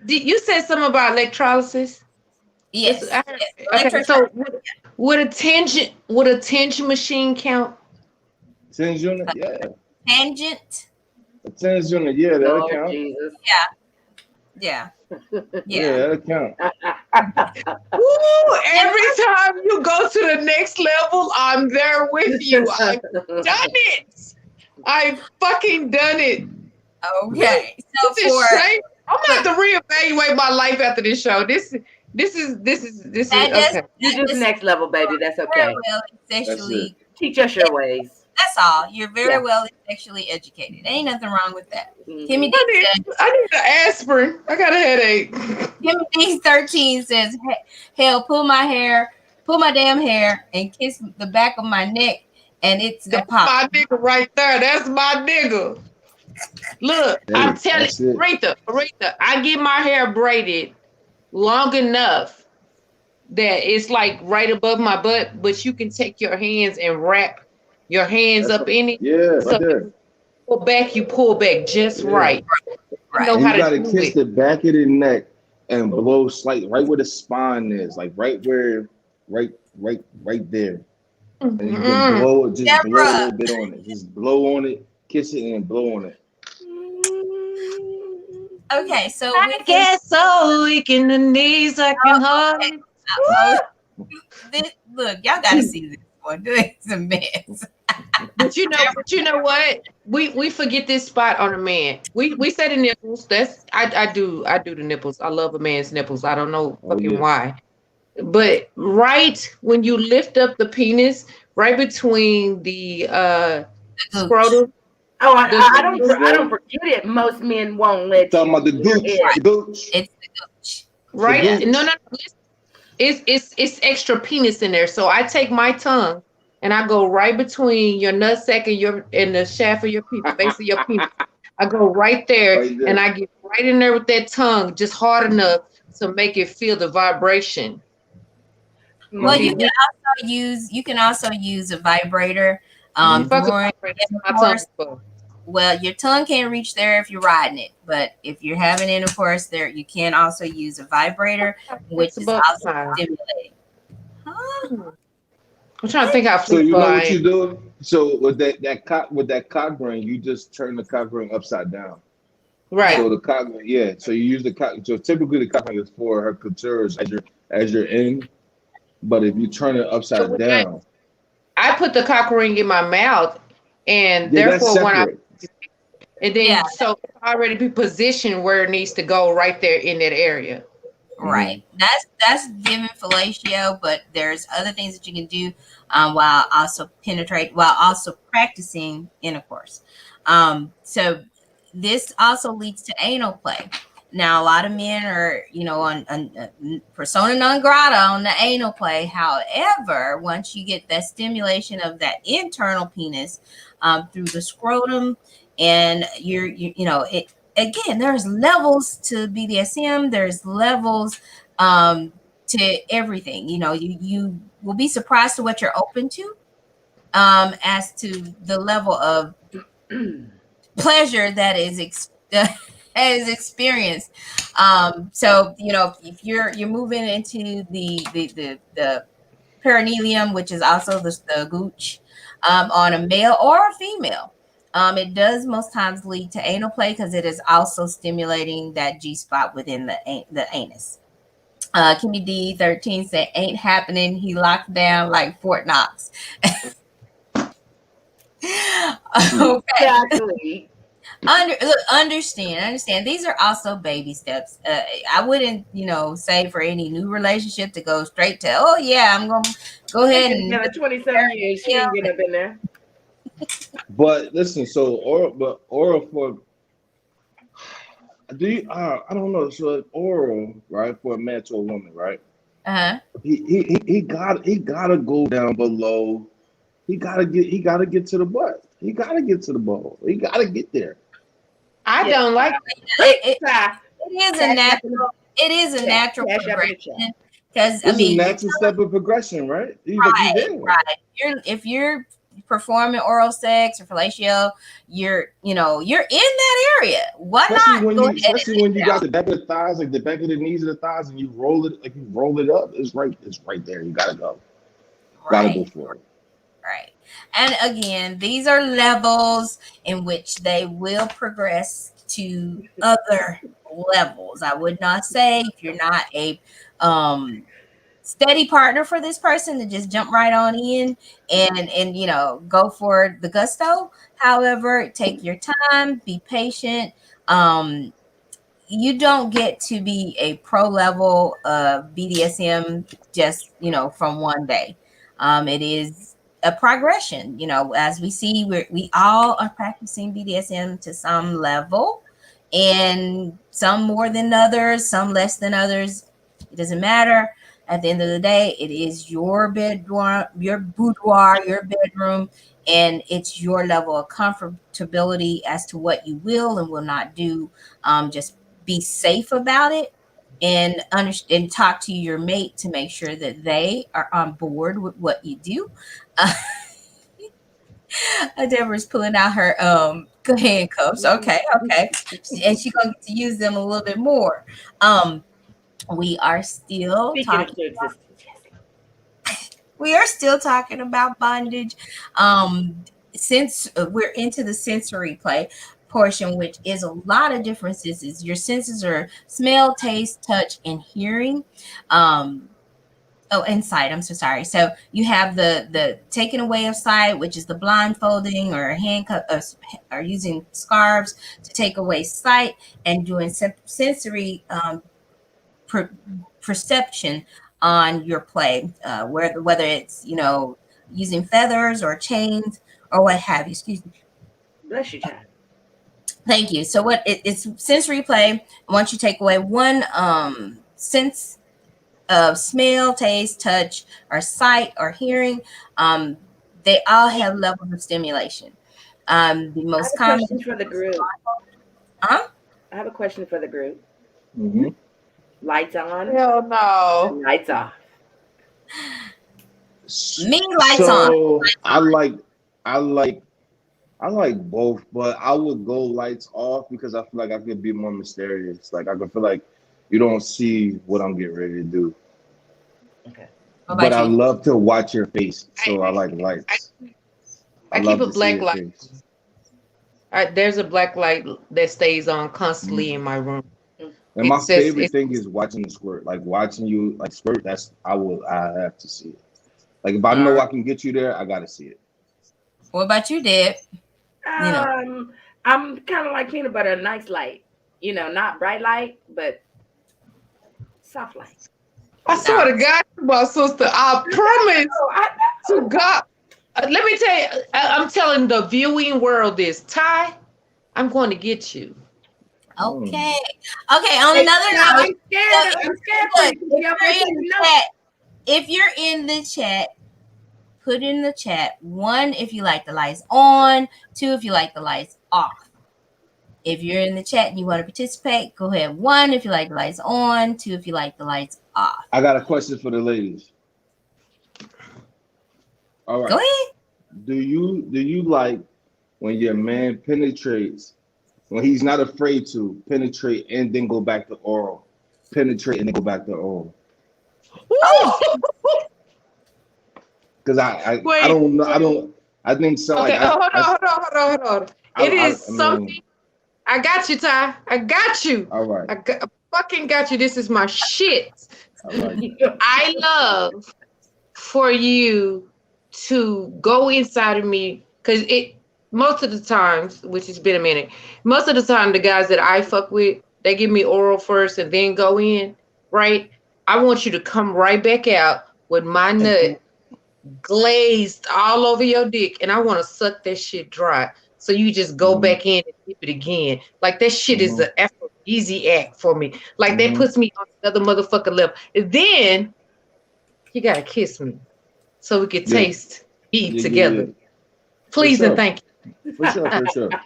you, you said something about electrolysis? This I Yes, heard, yes. okay. So would a tension machine count? 10 unit. Yeah. Tangent. A 10 unit. Yeah, that'll Lord count. Jesus. Yeah, Yeah, yeah. that'll count. Woo! And Every time you go to the next level, I'm there with you. I've done it. I've fucking done it. okay. So This is for shame. I'm gonna have to reevaluate my life after this show. This is that just okay. You that just just next level, baby. That's very okay. well That's it. sexually. Teach us your ways. That's all. You're very Yeah. well sexually educated. Ain't nothing wrong with that. Kimmy Hmm. D said, I need the aspirin. I got a headache. Kimmy D 13 says, hell, pull my damn hair and kiss the back of my neck and it's a That's pop. my nigga right there. That's my nigga. Look, I Hey, tell you, that's it. Aretha, I get my hair braided long enough that it's like right above my butt, but you can take your hands and wrap your hands That's up in it. yeah, right So there. you pull back just Yeah. right. I know Right. And how you to gotta do kiss it. the back of the neck and blow slight right where the spine is, like right where, right there. And you can Mm-mm. blow it, just blow a Deborah. little bit on it. Just blow on it, kiss it, and blow on it. Okay, so I with him, get so weak in the knees I can oh, hardly. oh, this, look, y'all got to see this one. This is a mess. But you know what? We forget this spot on a man. We say the nipples. I do the nipples. I love a man's nipples. I don't know Oh fucking yeah. why. But right when you lift up the penis, right between the The gooch. scrotum, Oh, the I don't forget it. Most men won't let Talking you about the hear gooch, it. Right. the gooch, It's the gooch. the right. No, no, gooch. no. It's extra penis in there. So I take my tongue and I go right between your nutsack and the shaft of your the base of your penis. I go right there Right and there. I get right in there with that tongue just hard enough to make it feel the vibration. You Well, Most you see can Mm-hmm. me? also use a vibrator The Mm-hmm. fuck is during vibrating? That's what my tongue intercourse. is for. Well, your tongue can't reach there if you're riding it, but if you're having intercourse, there you can also use a vibrator, which Flex is above also time. stimulating. Huh? Hmm. I'm trying to think how So you flexible know I what am. you do? So with that cock ring, you just turn the cock ring upside down. Yeah, Right. So the cock, yeah. So you use the cock. So typically the cock ring is for her clitoris as you're in. But if you turn it So upside when down, I put the cock ring in my mouth, and yeah, that's therefore when I separate. and yeah, then so it's already be positioned where it needs to go right there in that area. right. Hmm. That's giving fellatio, but there's other things that you can do while also practicing intercourse. So this also leads to anal play. Now, a lot of men are, on persona non grata on the anal play. However, once you get that stimulation of that internal penis through the scrotum, and it again, there's levels to BDSM. There's levels to everything. You will be surprised to what you're open to, as to the level of pleasure that that is experienced. So if you're moving into the perineum, which is also the gooch, on a male or a female. It does most times lead to anal play because it is also stimulating that G spot within the anus. Kimmy D13 said, "Ain't happening." He locked down like Fort Knox. Okay. exactly. Understand. These are also baby steps. I wouldn't, say for any new relationship to go straight to, oh yeah, I'm gonna go They've ahead been and together 20-some years. She ain't getting up in there. But listen, so oral for do you? I don't know. So oral, right, for a man to a woman, right? uh-huh. He gotta go down below. He gotta get to the butt. He gotta get to the ball. He gotta get there. I Yeah. don't like It, Hey, it, Ty, it is a cash up in the natural. It is a chat. natural Cash up in the chat. progression because I It's a mean, natural step of progression, right? He's like he's right, there. right. If you're performing oral sex or fellatio, you're in that area. Why Especially not when go you, ahead and especially take when you it got out? the back of the thighs, like the back of the knees of the thighs, and you roll it, like you roll it up. It's right there. You gotta go. Gotta go Right. for it. Right. And again, these are levels in which they will progress to other levels. I would not say if you're not a um steady partner for this person to just jump right on in and go for the gusto. However, take your time, be patient. You don't get to be a pro level of BDSM just from one day. It is a progression. As we see, we all are practicing BDSM to some level, and some more than others, some less than others. It doesn't matter. At the end of the day, it is your bedroom, your boudoir, your bedroom, and it's your level of comfortability as to what you will and will not do. Just be safe about it and understand, talk to your mate to make sure that they are on board with what you do. uh, Deborah's pulling out her handcuffs. Okay, okay, and she's gonna get to use them a little bit more. um we are still Speaking talking. into existence. Yes. We are still talking about bondage. Um, since we're into the sensory play portion, which is a lot of different senses. Your senses are smell, taste, touch, and hearing. Um, oh, and sight. I'm so sorry. So you have the taking away of sight, which is the blindfolding or handcuff or using scarves to take away sight, and doing sensory per, perception on your play, whether it's using feathers or chains or what have you. Excuse me. Bless you, child. Thank you. So it's sensory play. Once you take away one sense of smell, taste, touch, or sight or hearing, um, they all have levels of stimulation. The I have most a common, question for the group. huh? I have a question for the group. Hmm. Lights on, Hell no. lights off. Me lights on. So I like I like both, but I would go lights off because I feel like I could be more mysterious. Like I could feel like you don't see what I'm getting ready to do. Okay. What But about I you? love to watch your face, I, so I like I, lights. I I keep love a to see black your light. face. There's a black light that stays on constantly in Mhm. my room. And my It's just favorite it's thing is watching the squirt. Like watching you like squirt. I have to see it. Like if I All know right. I can get you there, I gotta see it. What about you, Deb? You know. Um, I'm kind of like peanut butter, a nice light. Not bright light, but soft light. I All swear to God, my sister, I promise Oh, I to know. God. Let me tell you, I'm telling the viewing world this. Ty, I'm going to get you. Okay. Mm. Okay. On Hey, another now note, I'm so scared. I'm scared for look, you because if you you're already in said the no. chat, put in the chat one if you like the lights on, two if you like the lights off. If you're in the chat and you want to participate, go ahead. One if you like the lights on, two if you like the lights off. I got a question for the ladies. All Go right. ahead. Do you like when your man penetrates when he's not afraid to penetrate and then go back to oral, penetrate and then go back to oral? Oh, Because I Wait, don't know I wait. don't I think so like Okay, oh, hold on. It is I something. mean I got you, Ty. I got you. all right, I fucking got you. This is my shit. all right. I love for you to go inside of me because it most of the times, which has been a minute, most of the time the guys that I fuck with, they give me oral first and then go in, right? I want you to come right back out with my nut glazed all over your dick, and I want to suck that shit dry. So you just go Mm-hmm, back in and dip it again. Like that shit is mm-hmm, an aphrodisiac for me. Like that mm-hmm. puts me on another motherfucker level. And then you gotta kiss me so we can Yeah, taste eat yeah, yeah, yeah. together. For Please and sure, thank for sure, for sure, you.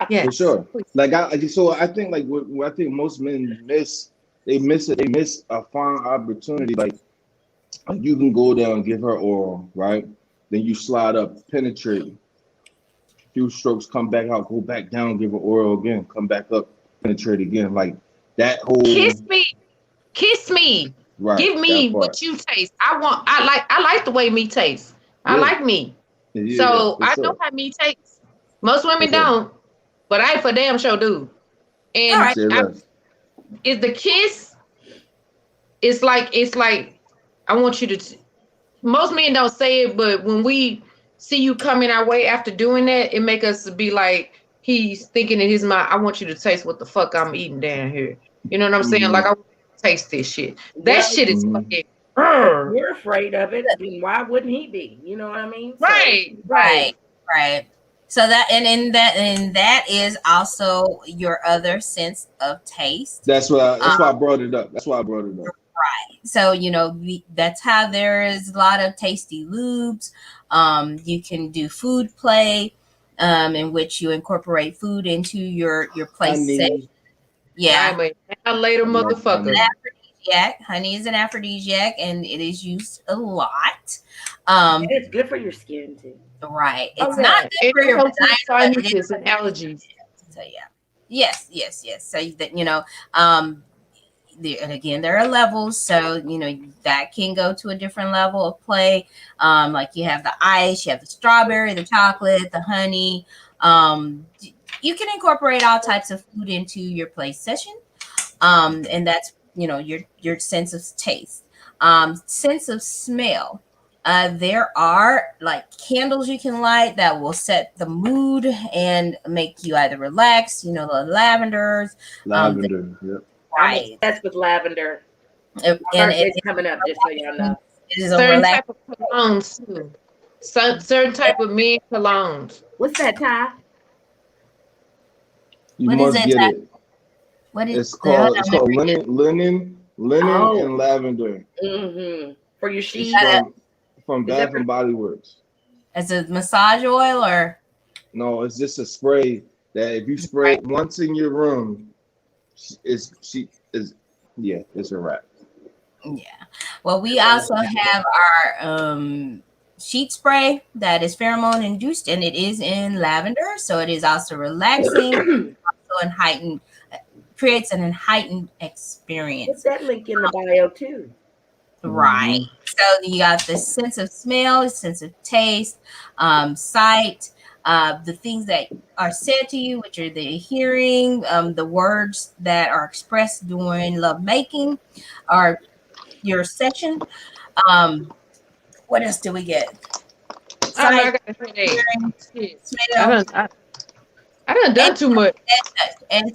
for Yes. sure. Please. So I think like what I think most men miss, they miss a fine opportunity. Like you can go down, give her oral, right? Then you slide up, penetrate, few strokes, come back out, go back down, give her oral again, come back up, penetrate again. Like that Kiss whole me. Kiss me. right, Give me that part. what you taste. I like the way me tastes. I Yeah, like me. yeah, yeah, So for I know sure, how me tastes. Most for women sure. don't, but I for damn sure do. all And right. Say less. is the kiss, it's like I want you to most men don't say it, but when we see you coming our way after doing that, it make us be like he's thinking in his mind, I want you to taste what the fuck I'm eating down here. You know what I'm saying? Like Mm-hmm, I want you to taste this shit. That Well, shit is mm-hmm. fucking if brr. you're afraid of it, then why wouldn't he be? You know what I mean? So, Right, Right. right. Right. So that and that is also your other sense of taste. That's why I brought it up. That's why I brought it up. So that's how there is a lot of tasty lubes. You can do food play, in which you incorporate food into your play set. Honey, Yeah, I'm a now later I love motherfucker. honey. aphrodisiac. Honey is an aphrodisiac, and it is used a lot. and it's good for your skin too. Right. Oh It's not yeah. good It for your helps with vagina, but it is. sinuses and allergies. So yeah. Yes. Yes. Yes. So that um and again, there are levels, so that can go to a different level of play. Like you have the ice, you have the strawberry, the chocolate, the honey. You can incorporate all types of food into your play session, and that's your sense of taste, sense of smell. There are like candles you can light that will set the mood and make you either relax. The lavenders, the Lavender. Yep. I'm right, obsessed with lavender. My and birthday's coming up, just so y'all know. it is a Certain relax. type of colognes too. Certain type of men colognes. What's that, Ty? You What is must it? get it. What is It's the? Hold called it's on, let me called read it. linen Oh, and lavender. for your It's sheets. from Is that Bath and Body Works. As a massage oil or No, it's just a spray that if you spray right? it once in your room, it's she is yeah, it's a wrap. Yeah. Well, we also have our sheet spray that is pheromone induced, and it is in lavender, so it is also relaxing, so and heightened creates an heightened Put experience. that link in the bio too. Right. Hmm. So you got the sense of smell, sense of taste, sight, the things that are said to you, which are the hearing, the words that are expressed during love making, or your session. Um, what else do we get? I don't know. Sight, I got a headache. hearing, Shit. I smell, don't. I done and done too much.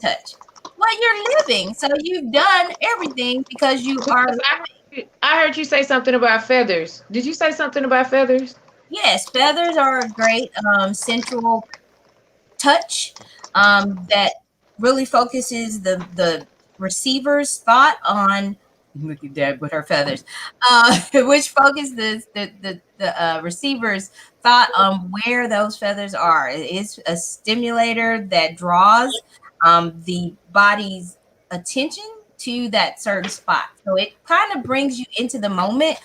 touch. Well, you're living, so you've done everything because you are Because I heard you say something about feathers. Did you say something about feathers? yes. Feathers are a great central touch that really focuses the receiver's thought on look at that with her feathers, which focuses the receiver's thought on where those feathers are. It is a stimulator that draws the body's attention to that certain spot. So it kind of brings you into the moment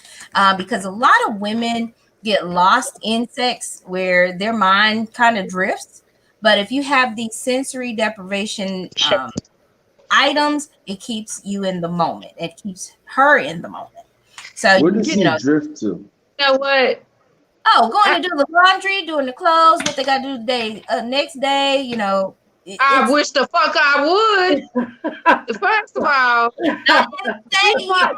because a lot of women get lost in sex where their mind kind of drifts, but if you have these sensory deprivation items, it keeps you in the moment. It keeps her in the moment. So, Where does You he drift to? know what? going I, to do the laundry, doing the clothes, what they got to do the day, next day, I it's wish the fuck I would. First of all, I didn't Which say you. one?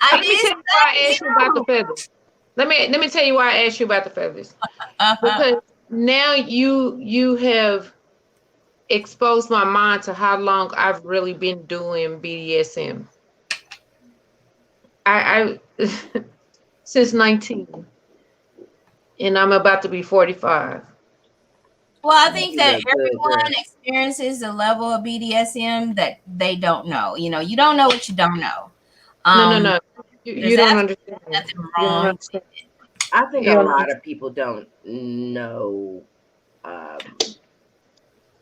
I let me didn't tell you why I say asked you about the you. feathers. Let me tell you why I asked you about the feathers. Uh-huh. Because now you have exposed my mind to how long I've really been doing BDSM. I since 19, and I'm about to be 45. Well, I think You that look good, everyone girl. experiences a level of BDSM that they don't know. You don't know what you don't know. No, no, Um, no. there's You don't absolutely understand. nothing You don't wrong. understand. I think You a don't lot understand. of people don't know um,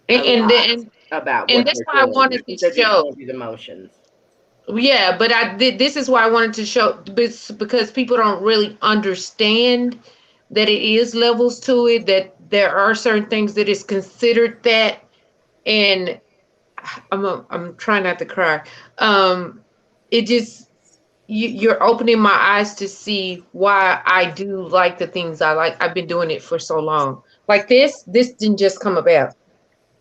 And a and, lot and about and what that's they're why I doing. I wanted think this they're just show. going through the motions. Yeah, but this is why I wanted to show because people don't really understand that it is levels to it, that there are certain things that is considered that, and I'm trying not to cry. It just you're opening my eyes to see why I do like the things I like. I've been doing it for so long. Like this didn't just come about.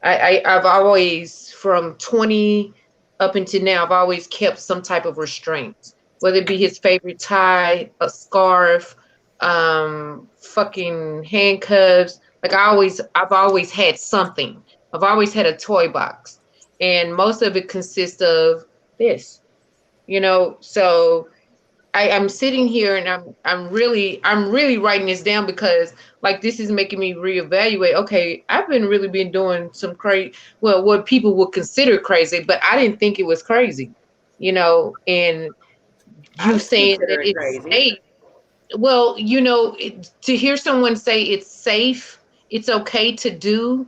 I've always, from 20 up until now, I've always kept some type of restraint, whether it be his favorite tie, a scarf, fucking handcuffs. Like I've always had something. I've always had a toy box, and most of it consists of this, So I'm sitting here and I'm really writing this down because like this is making me reevaluate. Okay, I've been doing some crazy, well, what people would consider crazy, but I didn't think it was crazy, and you I saying that consider it it's crazy. safe. Well, to hear someone say it's safe, it's okay to do,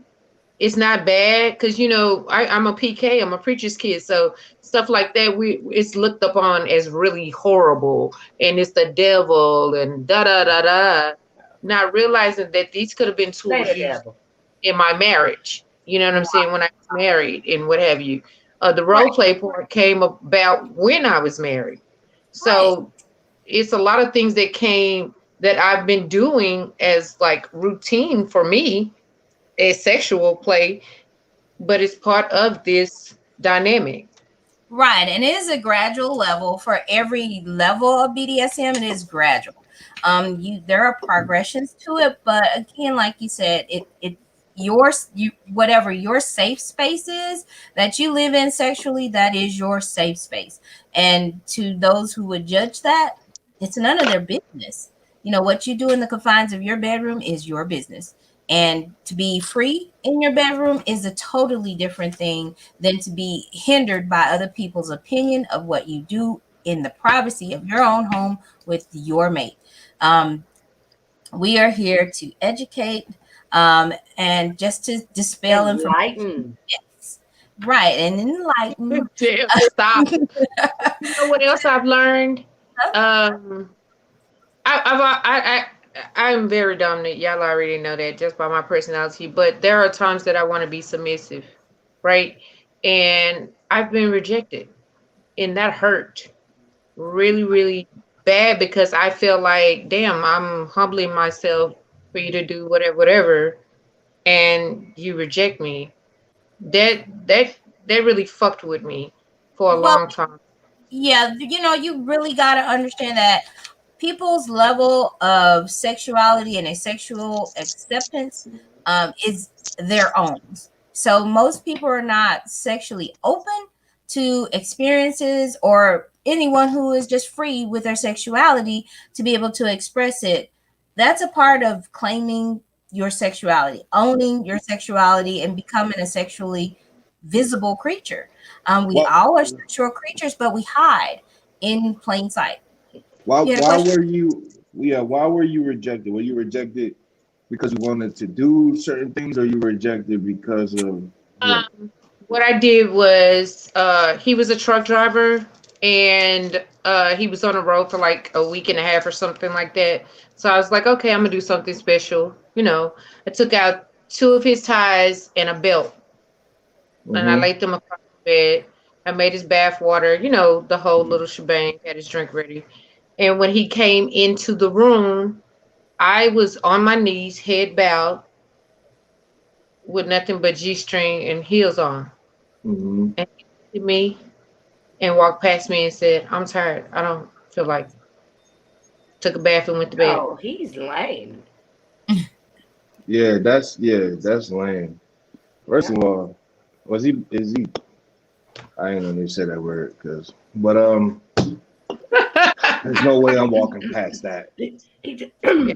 it's not bad because I'm a PK, I'm a preacher's kid, so stuff like that it's looked upon as really horrible and it's the devil and da da da da. Not realizing that these could have been Say tools the used devil. in my marriage. You know what I'm saying? When I was married and what have you. The role Right. play part came about when I was married. Right. So it's a lot of things that came that I've been doing as like routine for me as sexual play, but it's part of this dynamic. Right, and it is a gradual level for every level of BDSM. It is gradual. You there are progressions to it, but again, like you said, it you whatever your safe space is that you live in sexually, that is your safe space. And to those who would judge that, it's none of their business. You know what you do in the confines of your bedroom is your business. And to be free in your bedroom is a totally different thing than to be hindered by other people's opinion of what you do in the privacy of your own home with your mate. Um, we are here to educate and just to dispel information. Enlighten. Yes. Right. And enlighten. Damn, stop. You know what else I've learned? Um, I'm very dominant. Y'all already know that just by my personality. But there are times that I want to be submissive, right? And I've been rejected, and that hurt really, really bad because I feel like, damn, I'm humbling myself for you to do whatever, whatever, and you reject me. That that that really fucked with me for a Well, long time. yeah, you really got to understand that people's level of sexuality and a sexual acceptance is their own. So most people are not sexually open to experiences or anyone who is just free with their sexuality to be able to express it. That's a part of claiming your sexuality, owning your sexuality, and becoming a sexually visible creature. We What? all are sexual creatures, but we hide in plain sight. You had a Why question? were you? Yeah, why were you rejected? Were you rejected because you wanted to do certain things, or you were rejected because of what? What I did was, he was a truck driver, and he was on the road for like a week and a half or something like that. So I was like, okay, I'm gonna do something special. I took out two of his ties and a belt, and I Mm-hmm. laid them across the bed. I made his bath water, the whole little shebang, had his drink ready. And when he came into the room, I was on my knees, head bowed, with nothing but G string and heels on. Mm-hmm. And he looked at me and walked past me and said, I'm tired. I don't feel like it." Took a bath and went to bed. Oh, he's lame. Yeah, that's lame. First Yeah. of all, was he? Is he? I ain't gonna say that word, but there's no way I'm walking past that. He just, Yeah. he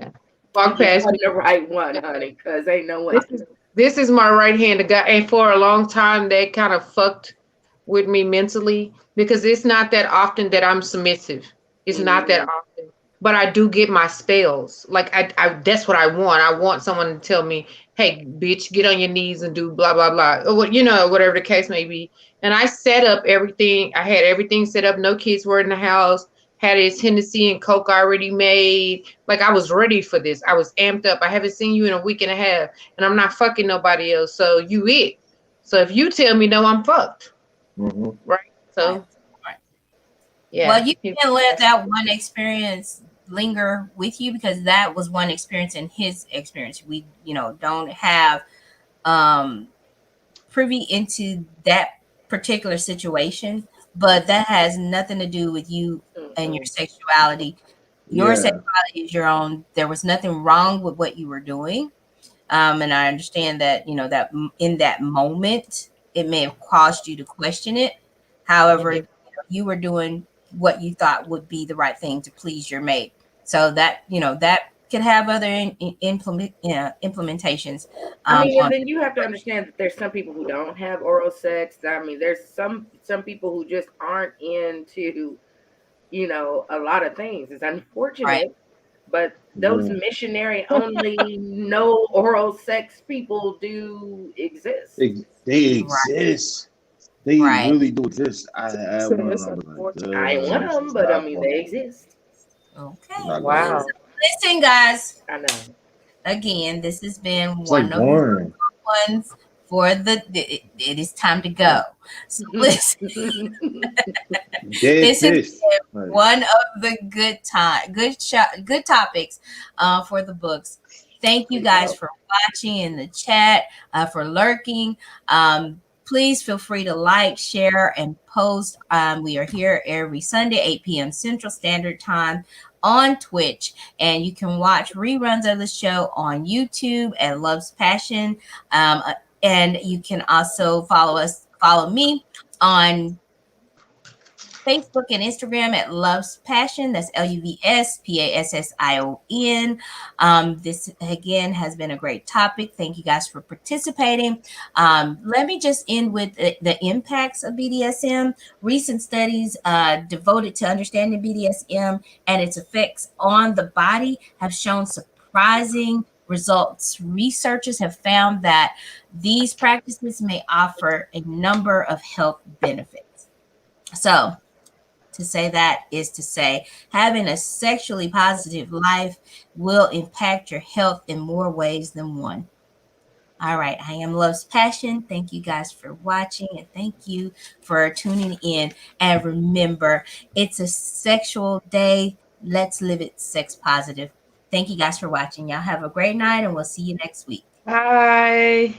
Walked just past wasn't me. the right one, honey, because ain't no This way. is this is my right hand guy. And for a long time that kind of fucked with me mentally because it's not that often that I'm submissive. It's not that Mm, often. But I do get my spells. Like I that's what I want. I want someone to tell me, hey, bitch, get on your knees and do blah blah blah. Or whatever the case may be. And I set up everything. I had everything set up. No kids were in the house. Had his Hennessy and Coke already made. Like I was ready for this. I was amped up. I haven't seen you in a week and a half, and I'm not fucking nobody else. So you it. So if you tell me no, I'm fucked. Mm-hmm. Right. Right. So Right. yeah. Well, you can't let that one experience linger with you because that was one experience in his experience. We, don't have um privy into that particular situation, but that has nothing to do with you and your mm-mm. sexuality. Your Yeah. sexuality is your own. There was nothing wrong with what you were doing. And I understand that, that in that moment, it may have caused you to question it. It However, did. you were doing what you thought would be the right thing to please your mate. So that could have other implementations I mean, and on then you have to understand that there's some people who don't have oral sex. I mean, there's some people who just aren't into, a lot of things. It's right. unfortunate, but those Yeah. missionary only no oral sex people do exist. They Right. exist. They Right. really do exist. I had So one, and it's I was like, unfortunate. I ain't one of this them, is but I not mean, for they me. exist. Okay. Not gonna Wow. work. So listen, guys. I know. Again, this has been It's like one of the boring. ones it is time to go. So listen, Dead this has fish. been Like, one of the good topics for the books. Thank you There you guys go. for watching in the chat, for lurking. Please feel free to like, share, and post. We are here every Sunday, 8 p.m. Central Standard Time on Twitch, and you can watch reruns of the show on YouTube at Love's Passion. And you can also follow me on Facebook and Instagram at Love's Passion. That's LUVSPASSION. This again has been a great topic. Thank you guys for participating. Let me just end with the impacts of BDSM. Recent studies devoted to understanding BDSM and its effects on the body have shown surprising results. Researchers have found that these practices may offer a number of health benefits. So, to say that is to say having a sexually positive life will impact your health in more ways than one. All right, I am Love's Passion. Thank you guys for watching and thank you for tuning in. And remember, it's a sexual day. Let's live it sex positive. Thank you guys for watching. Y'all have a great night and we'll see you next week. Bye.